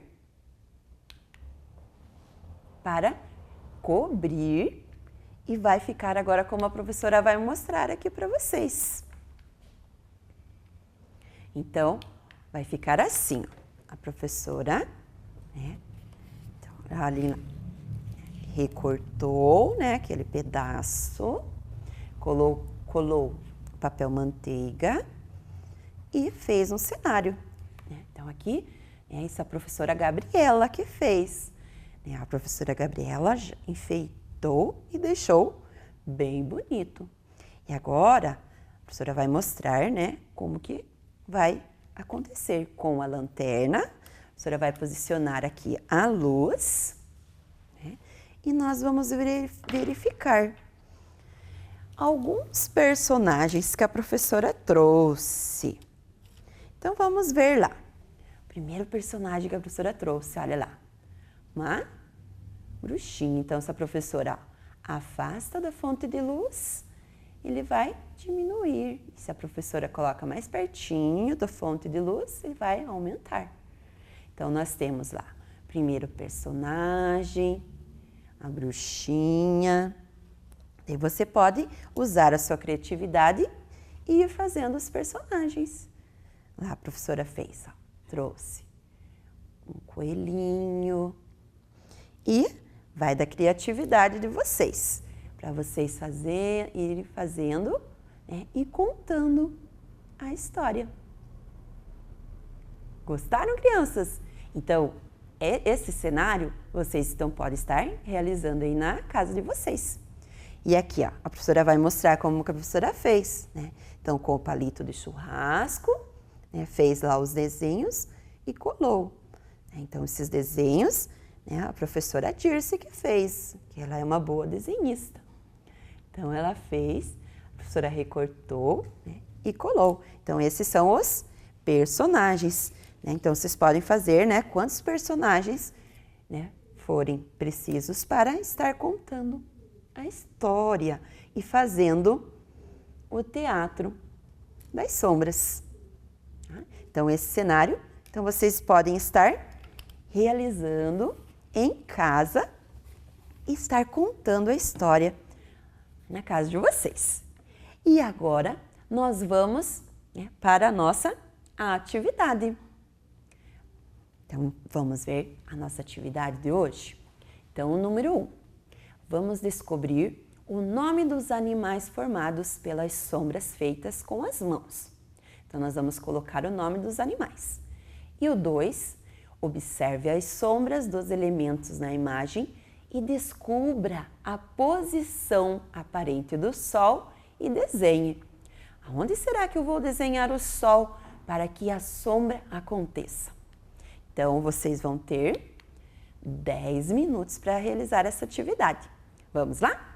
para cobrir e vai ficar agora como a professora vai mostrar aqui para vocês. Então, vai ficar assim, ó. a professora, né? Então, ali recortou, né, aquele pedaço, colou papel manteiga e fez um cenário, né? Então, aqui, isso a professora Gabriela que fez. A professora Gabriela enfeitou e deixou bem bonito. E agora, a professora vai mostrar, né, como que vai acontecer com a lanterna. A professora vai posicionar aqui a luz, né, e nós vamos verificar alguns personagens que a professora trouxe. Então, vamos ver lá. O primeiro personagem que a professora trouxe, olha lá. Uma bruxinha. Então, se a professora afasta da fonte de luz, ele vai diminuir. E se a professora coloca mais pertinho da fonte de luz, ele vai aumentar. Então, nós temos lá, primeiro personagem, a bruxinha. E você pode usar a sua criatividade e ir fazendo os personagens. Lá a professora fez, ó, trouxe um coelhinho. E vai da criatividade de vocês, para vocês irem fazendo, né, e contando a história. Gostaram, crianças? Então, esse cenário vocês então podem estar realizando aí na casa de vocês. E aqui, ó, a professora vai mostrar como que a professora fez, né? Então, com o palito de churrasco, né, fez lá os desenhos e colou. Então, esses desenhos, né, a professora Dirce que fez, que ela é uma boa desenhista. Então, ela fez, a professora recortou, né, e colou. Então, esses são os personagens, né? Então, vocês podem fazer, né, quantos personagens, né, forem precisos para estar contando a história e fazendo o teatro das sombras. Então, esse cenário, então vocês podem estar realizando em casa e estar contando a história na casa de vocês. E agora nós vamos, né, para a nossa atividade. Então, vamos ver a nossa atividade de hoje. Então, o número 1. Vamos descobrir o nome dos animais formados pelas sombras feitas com as mãos. Então, nós vamos colocar o nome dos animais. E o 2, observe as sombras dos elementos na imagem e descubra a posição aparente do sol e desenhe. Aonde será que eu vou desenhar o sol para que a sombra aconteça? Então, vocês vão ter 10 minutos para realizar essa atividade. Vamos lá?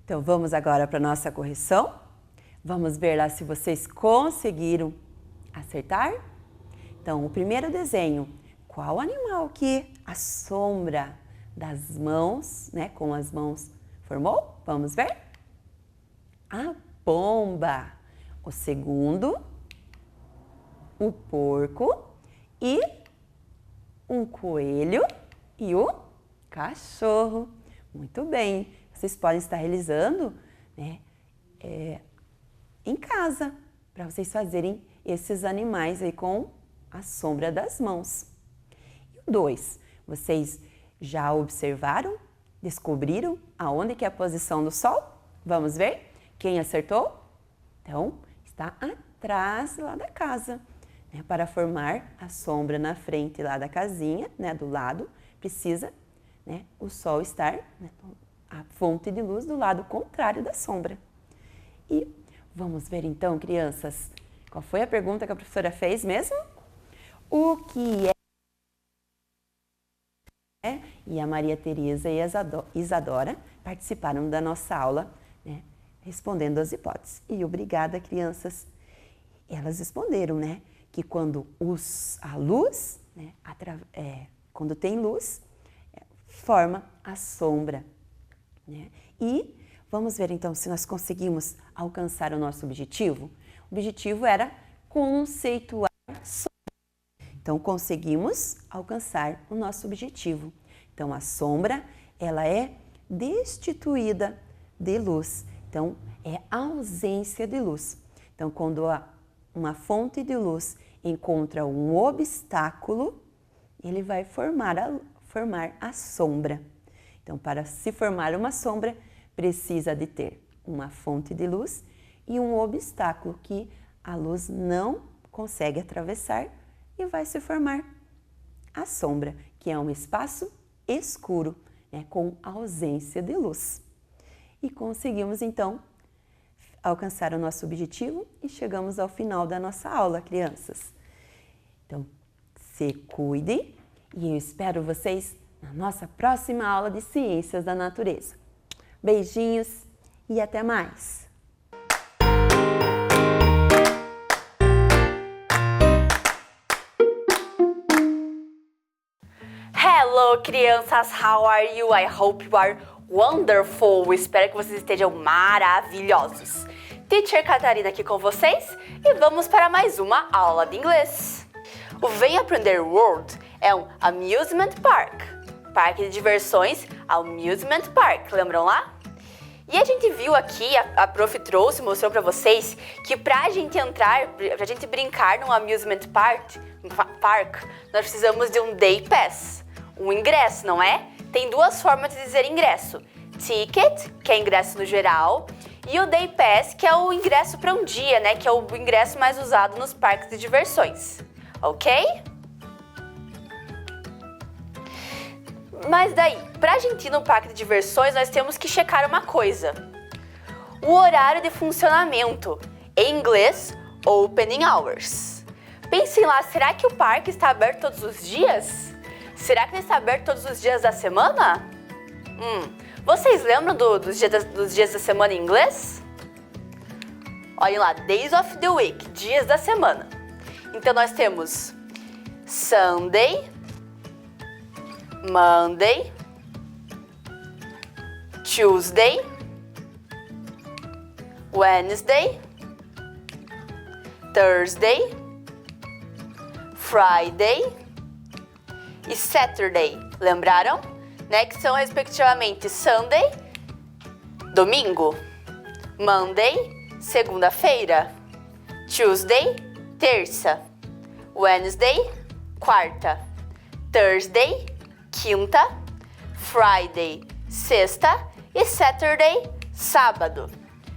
Então vamos agora para a nossa correção. Vamos ver lá se vocês conseguiram acertar. Então, o primeiro desenho, qual animal que a sombra das mãos, né, com as mãos formou? Vamos ver? A pomba. O segundo, o porco e um coelho e o cachorro. Muito bem. Vocês podem estar realizando, né, em casa, para vocês fazerem esses animais aí com a sombra das mãos. E o 2, vocês já observaram, descobriram aonde que é a posição do sol? Vamos ver? Quem acertou? Então, está atrás lá da casa, né, para formar a sombra na frente lá da casinha, né, do lado, precisa, né, o sol estar, né, a fonte de luz do lado contrário da sombra. E vamos ver então, crianças, qual foi a pergunta que a professora fez mesmo? O que é? E a Maria Tereza e a Isadora participaram da nossa aula, né, respondendo as hipóteses. E obrigada, crianças. Elas responderam, né, que quando a luz, né, quando tem luz, forma a sombra, né? E vamos ver então se nós conseguimos alcançar o nosso objetivo. O objetivo era conceituar sombra. Então conseguimos alcançar o nosso objetivo. Então a sombra, ela é destituída de luz. Então é ausência de luz. Então quando uma fonte de luz encontra um obstáculo, ele vai formar a sombra. Então, para se formar uma sombra, precisa de ter uma fonte de luz e um obstáculo que a luz não consegue atravessar e vai se formar a sombra, que é um espaço escuro, né, com ausência de luz. E conseguimos, então, alcançar o nosso objetivo e chegamos ao final da nossa aula, crianças. Então, se cuidem e eu espero vocês na nossa próxima aula de Ciências da Natureza. Beijinhos e até mais! Hello, crianças! How are you? I hope you are wonderful! Espero que vocês estejam maravilhosos! Teacher Catarina aqui com vocês e vamos para mais uma aula de inglês. O Vem Aprender World é um amusement park, parque de diversões Amusement Park, lembram lá? E a gente viu aqui, a prof trouxe, mostrou para vocês que pra gente entrar, pra gente brincar num amusement park, nós precisamos de um day pass, um ingresso, não é? Tem duas formas de dizer ingresso. Ticket, que é ingresso no geral, e o day pass, que é o ingresso para um dia, né? Que é o ingresso mais usado nos parques de diversões, ok? Mas daí, pra gente ir no parque de diversões, nós temos que checar uma coisa. O horário de funcionamento, em inglês, opening hours. Pensem lá, será que o parque está aberto todos os dias? Será que ele está aberto todos os dias da semana? Vocês lembram dos dias da semana em inglês? Olhem lá, days of the week, dias da semana. Então nós temos Sunday, Monday, Tuesday, Wednesday, Thursday, Friday e Saturday. Lembraram? Né? Que são respectivamente Sunday, domingo, Monday, segunda-feira, Tuesday, terça, Wednesday, quarta, Thursday, quinta, Friday, sexta e Saturday, sábado.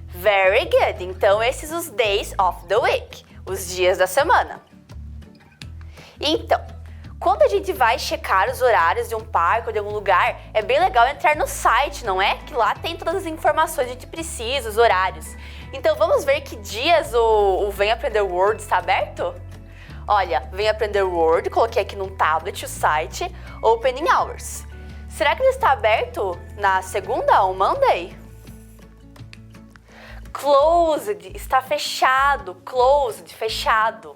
Very good! Então, esses os days of the week, os dias da semana. Então, quando a gente vai checar os horários de um parque ou de algum lugar, é bem legal entrar no site, não é? Que lá tem todas as informações que a gente precisa, os horários. Então, vamos ver que dias o Vem Aprender World está aberto? Olha, Vem Aprender World, coloquei aqui num tablet o site, Opening Hours. Será que ele está aberto na segunda ou Monday? Closed, está fechado. Closed, fechado.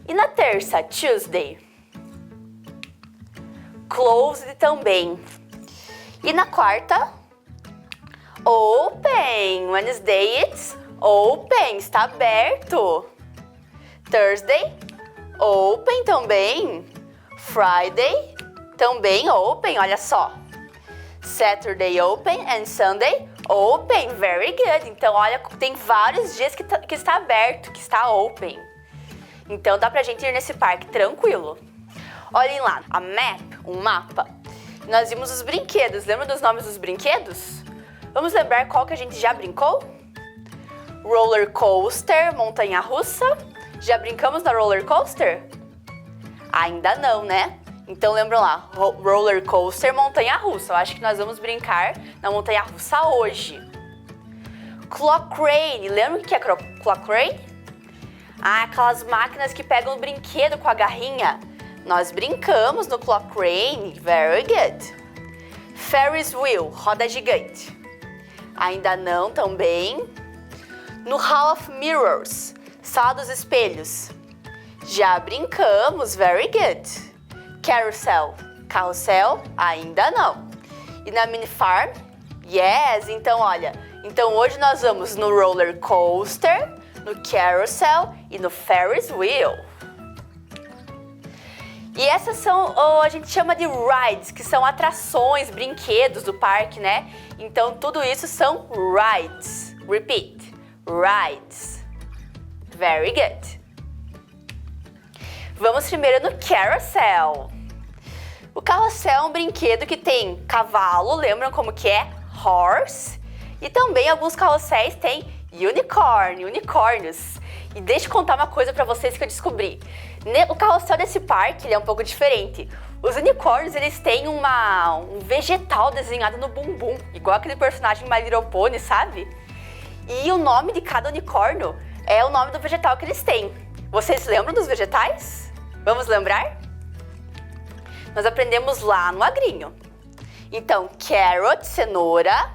E na terça, Tuesday? Closed também. E na quarta? Open. Wednesday, it's open, está aberto. Thursday? Open também. Friday? Também open, olha só. Saturday open and Sunday open, very good. Então, olha, tem vários dias que está aberto, que está open. Então, dá pra gente ir nesse parque tranquilo. Olhem lá, a map, um mapa. Nós vimos os brinquedos. Lembra dos nomes dos brinquedos? Vamos lembrar qual que a gente já brincou? Roller coaster, montanha-russa. Já brincamos na roller coaster? Ainda não, né? Então lembram lá, roller coaster, montanha-russa. Eu acho que nós vamos brincar na montanha-russa hoje. Clock crane, lembra o que é clock crane? Ah, aquelas máquinas que pegam o brinquedo com a garrinha. Nós brincamos no clock crane, very good. Ferris wheel, roda gigante. Ainda não também. No Hall of Mirrors, sala dos espelhos. Já brincamos, very good. Carousel, carrossel, ainda não. E na mini farm? Yes, então olha, então hoje nós vamos no roller coaster, no carousel e no Ferris wheel. E essas são, a gente chama de rides, que são atrações, brinquedos do parque, né? Então tudo isso são rides. Repeat, rides. Very good. Vamos primeiro no carousel. O carrossel é um brinquedo que tem cavalo, lembram como que é? Horse. E também alguns carrosséis têm unicórnios. E deixa eu contar uma coisa pra vocês que eu descobri. O carrossel desse parque ele é um pouco diferente. Os unicórnios, eles têm um vegetal desenhado no bumbum, igual aquele personagem My Little Pony, sabe? E o nome de cada unicórnio é o nome do vegetal que eles têm. Vocês lembram dos vegetais? Vamos lembrar? Nós aprendemos lá no agrinho. Então, carrot, cenoura,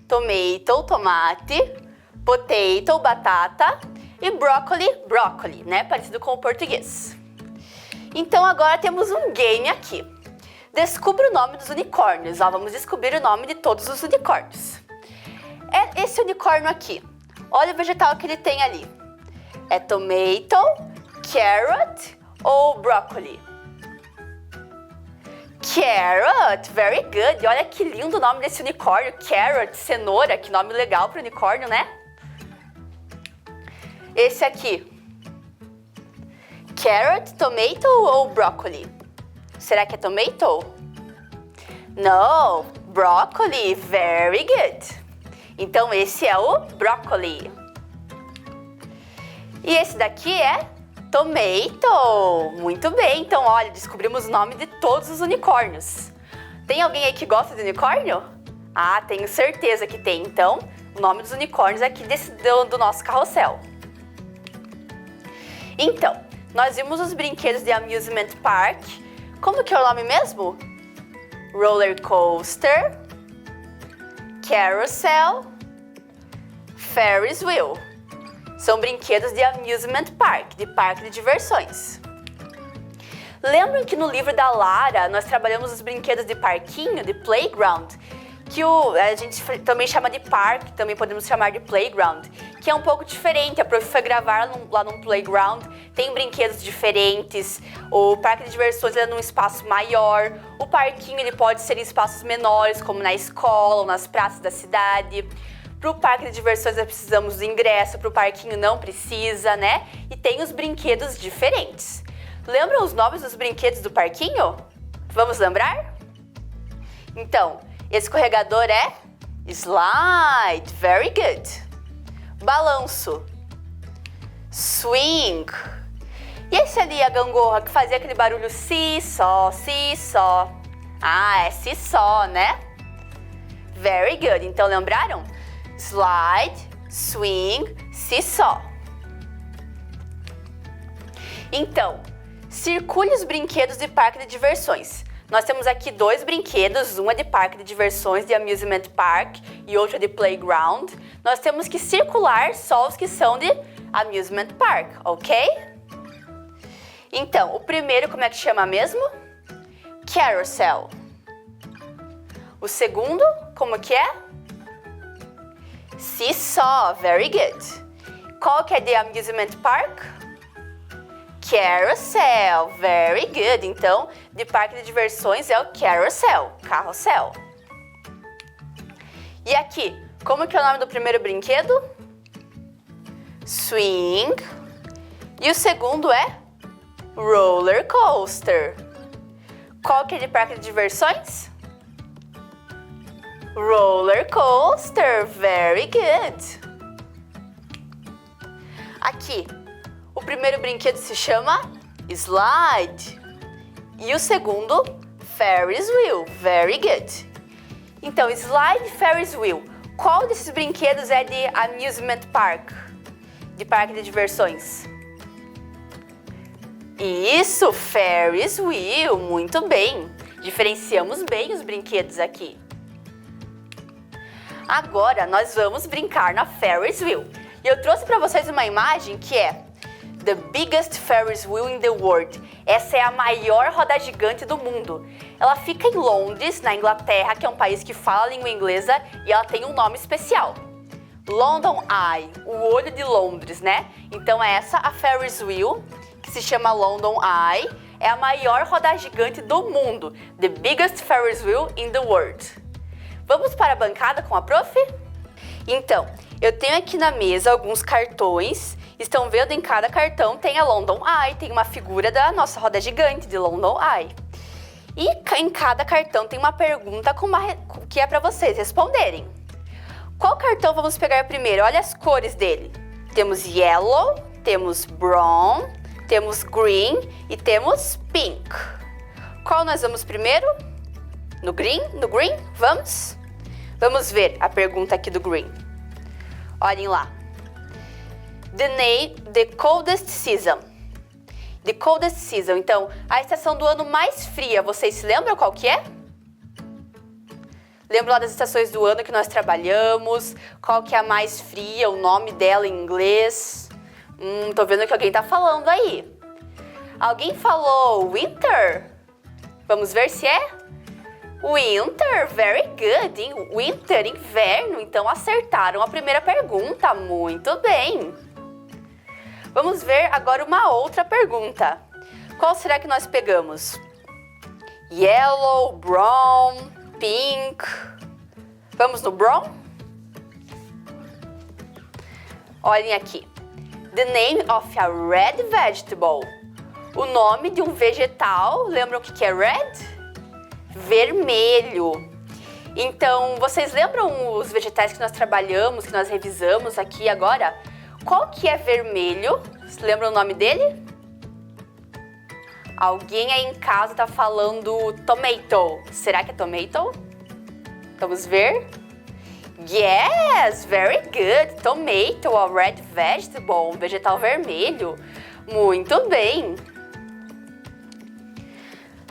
tomato, tomate, potato, batata e brócoli, né? Parecido com o português. Então, agora temos um game aqui. Descubra o nome dos unicórnios. Vamos descobrir o nome de todos os unicórnios. É esse unicórnio aqui. Olha o vegetal que ele tem ali. É tomato, carrot ou brócoli? Carrot, very good. Olha que lindo o nome desse unicórnio. Carrot, cenoura, que nome legal para unicórnio, né? Esse aqui. Carrot, tomato ou brócoli? Será que é tomato? No, brócoli, very good. Então esse é o brócoli. E esse daqui é tomato. Muito bem, então olha, descobrimos o nome de todos os unicórnios. Tem alguém aí que gosta de unicórnio? Ah, tenho certeza que tem. Então, o nome dos unicórnios aqui do nosso carrossel. Então, nós vimos os brinquedos de amusement park. Como que é o nome mesmo? Roller coaster, carousel, Ferris wheel. São brinquedos de amusement park, de parque de diversões. Lembram que no livro da Lara nós trabalhamos os brinquedos de parquinho, de playground, que a gente também chama de parque, também podemos chamar de playground, que é um pouco diferente. A prof foi gravar lá num playground, tem brinquedos diferentes, o parque de diversões é num espaço maior, o parquinho ele pode ser em espaços menores, como na escola ou nas praças da cidade. Para o parque de diversões nós precisamos do ingresso, para o parquinho não precisa, né? E tem os brinquedos diferentes. Lembram os nomes dos brinquedos do parquinho? Vamos lembrar? Então, escorregador é slide, very good. Balanço, swing. E esse ali, a gangorra, que fazia aquele barulho seesaw, seesaw. Ah, é seesaw, né? Very good. Então, lembraram? Slide, swing, seesaw. Então, circule os brinquedos de parque de diversões. Nós temos aqui 2 brinquedos, um é de parque de diversões, de amusement park, e outro é de playground. Nós temos que circular só os que são de amusement park, ok? Então, o primeiro, como é que chama mesmo? Carousel. O segundo, como que é? Seesaw, very good. Qual que é de amusement park? Carousel, very good. Então, de parque de diversões é o carousel, carrossel. E aqui, como que é o nome do primeiro brinquedo? Swing. E o segundo é roller coaster. Qual que é de parque de diversões? Roller coaster, very good. Aqui, o primeiro brinquedo se chama slide. E o segundo, Ferris wheel, very good. Então, slide, Ferris wheel. Qual desses brinquedos é de amusement park? De parque de diversões? Isso, Ferris wheel, muito bem. Diferenciamos bem os brinquedos aqui. Agora, nós vamos brincar na Ferris wheel. E eu trouxe para vocês uma imagem que é The biggest Ferris wheel in the world. Essa é a maior roda gigante do mundo. Ela fica em Londres, na Inglaterra, que é um país que fala a língua inglesa, e ela tem um nome especial. London Eye, o olho de Londres, né? Então é essa a Ferris wheel, que se chama London Eye. É a maior roda gigante do mundo. The biggest Ferris wheel in the world. Vamos para a bancada com a prof? Então, eu tenho aqui na mesa alguns cartões. Estão vendo, em cada cartão tem a London Eye, tem uma figura da nossa roda gigante de London Eye. E em cada cartão tem uma pergunta que é para vocês responderem. Qual cartão vamos pegar primeiro? Olha as cores dele. Temos yellow, temos brown, temos green e temos pink. Qual nós vamos primeiro? No green? No green? Vamos? Vamos ver a pergunta aqui do green. Olhem lá. The coldest season. The coldest season. Então, a estação do ano mais fria, vocês se lembram qual que é? Lembram lá das estações do ano que nós trabalhamos? Qual que é a mais fria, o nome dela em inglês? Tô vendo que alguém tá falando aí. Alguém falou winter? Vamos ver se é? Winter, very good. Winter, inverno. Então, acertaram a primeira pergunta. Muito bem. Vamos ver agora uma outra pergunta. Qual será que nós pegamos? Yellow, brown, pink. Vamos no brown? Olhem aqui. The name of a red vegetable. O nome de um vegetal. Lembram o que é red? Vermelho. Então, vocês lembram os vegetais que nós trabalhamos, que nós revisamos aqui agora? Qual que é vermelho? Vocês lembram o nome dele? Alguém aí em casa tá falando tomato. Será que é tomato? Vamos ver. Yes, very good. Tomato, a red vegetable, um vegetal vermelho. Muito bem.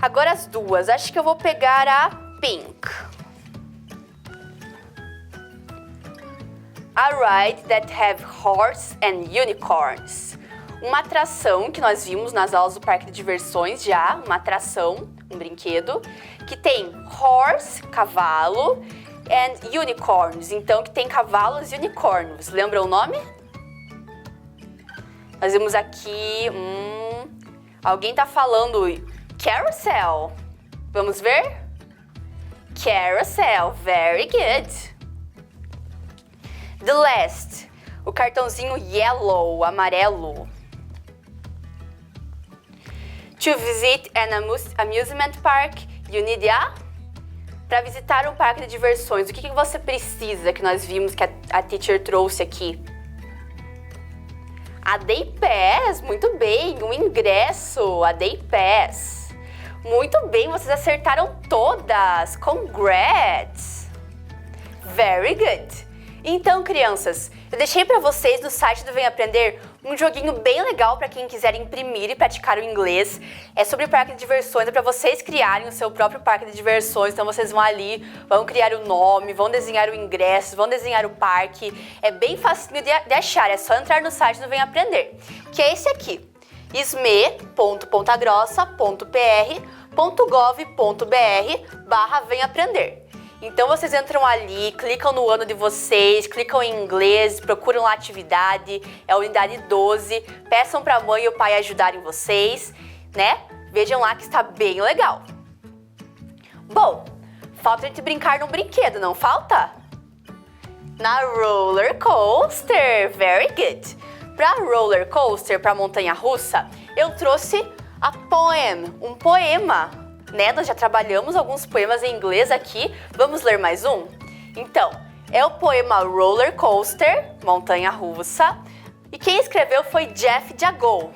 Agora as duas. Acho que eu vou pegar a pink. A ride that have horse and unicorns. Uma atração que nós vimos nas aulas do parque de diversões já, uma atração, um brinquedo, que tem horse, cavalo, and unicorns, então que tem cavalos e unicórnios. Lembram o nome? Nós vimos aqui, alguém tá falando carousel. Vamos ver? Carousel, very good. The last, o cartãozinho yellow, amarelo. To visit an amusement park, you need a... Para visitar um parque de diversões, o que você precisa, que nós vimos que a teacher trouxe aqui? A Day Pass, muito bem, um ingresso, a Day Pass. Muito bem, vocês acertaram todas, congrats! Very good! Então, crianças, eu deixei para vocês no site do Vem Aprender um joguinho bem legal para quem quiser imprimir e praticar o inglês. É sobre parque de diversões, é para vocês criarem o seu próprio parque de diversões. Então vocês vão ali, vão criar o nome, vão desenhar o ingresso, vão desenhar o parque. É bem fácil de achar, é só entrar no site do Vem Aprender, que é esse aqui, sme.pontagrossa.pr.gov.br/Vem Aprender. Então vocês entram ali, clicam no ano de vocês, clicam em inglês, procuram lá a atividade, é a unidade 12, peçam para a mãe e o pai ajudarem vocês, né? Vejam lá que está bem legal. Bom, falta a gente brincar num brinquedo, não falta? Na roller coaster, very good. Para roller coaster, para montanha-russa, eu trouxe a poem, um poema. Né? Nós já trabalhamos alguns poemas em inglês aqui. Vamos ler mais um? Então, é o poema Roller Coaster, montanha-russa. E quem escreveu foi Jeff Jagow.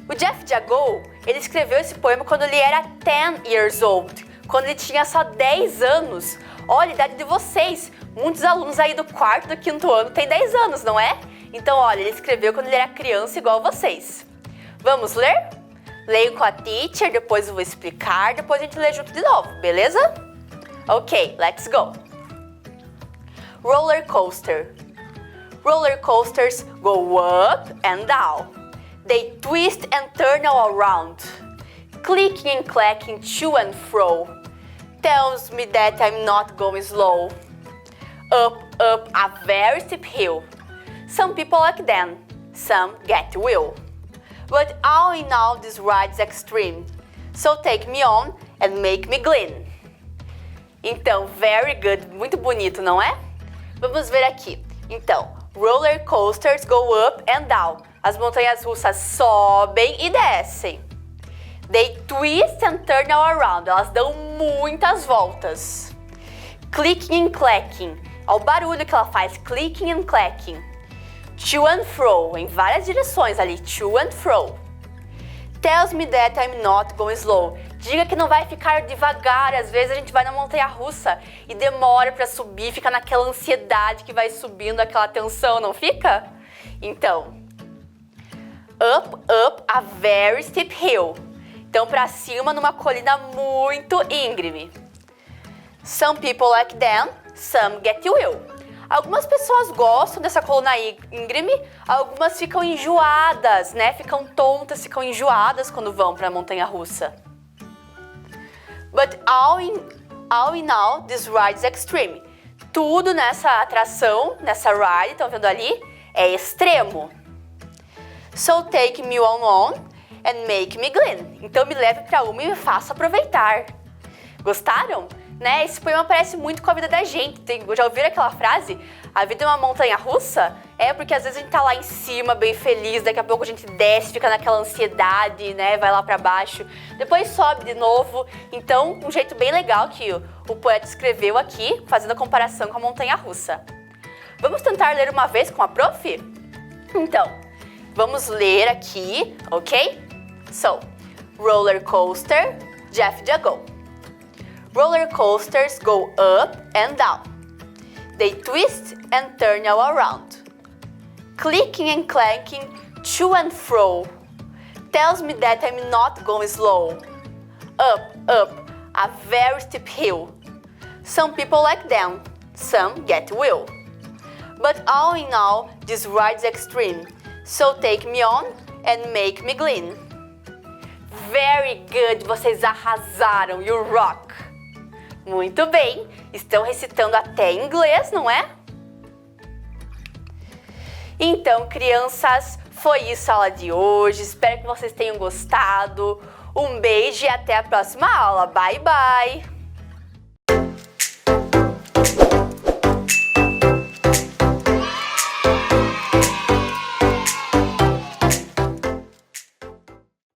O Jeff Jagow, ele escreveu esse poema quando ele era 10 years old, quando ele tinha só 10 anos. Olha a idade de vocês. Muitos alunos aí do 4º, do 5º ano têm 10 anos, não é? Então, olha, ele escreveu quando ele era criança igual vocês. Vamos ler? Leio com a teacher, depois eu vou explicar, depois a gente lê junto de novo, beleza? Ok, let's go. Roller coaster. Roller coasters go up and down. They twist and turn all around. Clicking and clacking to and fro. Tells me that I'm not going slow. Up a very steep hill. Some people like them, some get will. But all in all, this ride's extreme. So take me on and make me glean. Então, very good. Muito bonito, não é? Vamos ver aqui. Então, roller coasters go up and down. As montanhas russas sobem e descem. They twist and turn all around. Elas dão muitas voltas. Clicking and clacking. Olha o barulho que ela faz. Clicking and clacking. To and fro, em várias direções ali, to and fro. Tells me that I'm not going slow. Diga que não vai ficar devagar. Às vezes a gente vai na montanha-russa e demora para subir, fica naquela ansiedade que vai subindo, aquela tensão, não fica? Então, up a very steep hill. Então, para cima numa colina muito íngreme. Some people like them, some get will. Algumas pessoas gostam dessa coluna íngreme, algumas ficam enjoadas, né? Ficam tontas, ficam enjoadas quando vão para a montanha-russa. But all in all, this ride is extreme. Tudo nessa atração, nessa ride, estão vendo ali, é extremo. So take me on and make me glean. Então me leve para uma e me faça aproveitar. Gostaram? Né? Esse poema parece muito com a vida da gente. Já ouviram aquela frase? A vida é uma montanha-russa? É porque às vezes a gente tá lá em cima, bem feliz, daqui a pouco a gente desce, fica naquela ansiedade, né? Vai lá pra baixo, depois sobe de novo. Então, um jeito bem legal que o poeta escreveu aqui, fazendo a comparação com a montanha-russa. Vamos tentar ler uma vez com a prof? Então, vamos ler aqui, ok? So, roller coaster, Jeff Jagow. Roller coasters go up and down. They twist and turn all around. Clicking and clanking to and fro. Tells me that I'm not going slow. Up a very steep hill. Some people like them, some get will. But all in all, this ride's extreme. So take me on and make me glean. Very good, vocês arrasaram, you rock! Muito bem, estão recitando até em inglês, não é? Então, crianças, foi isso a aula de hoje. Espero que vocês tenham gostado. Um beijo e até a próxima aula. Bye, bye!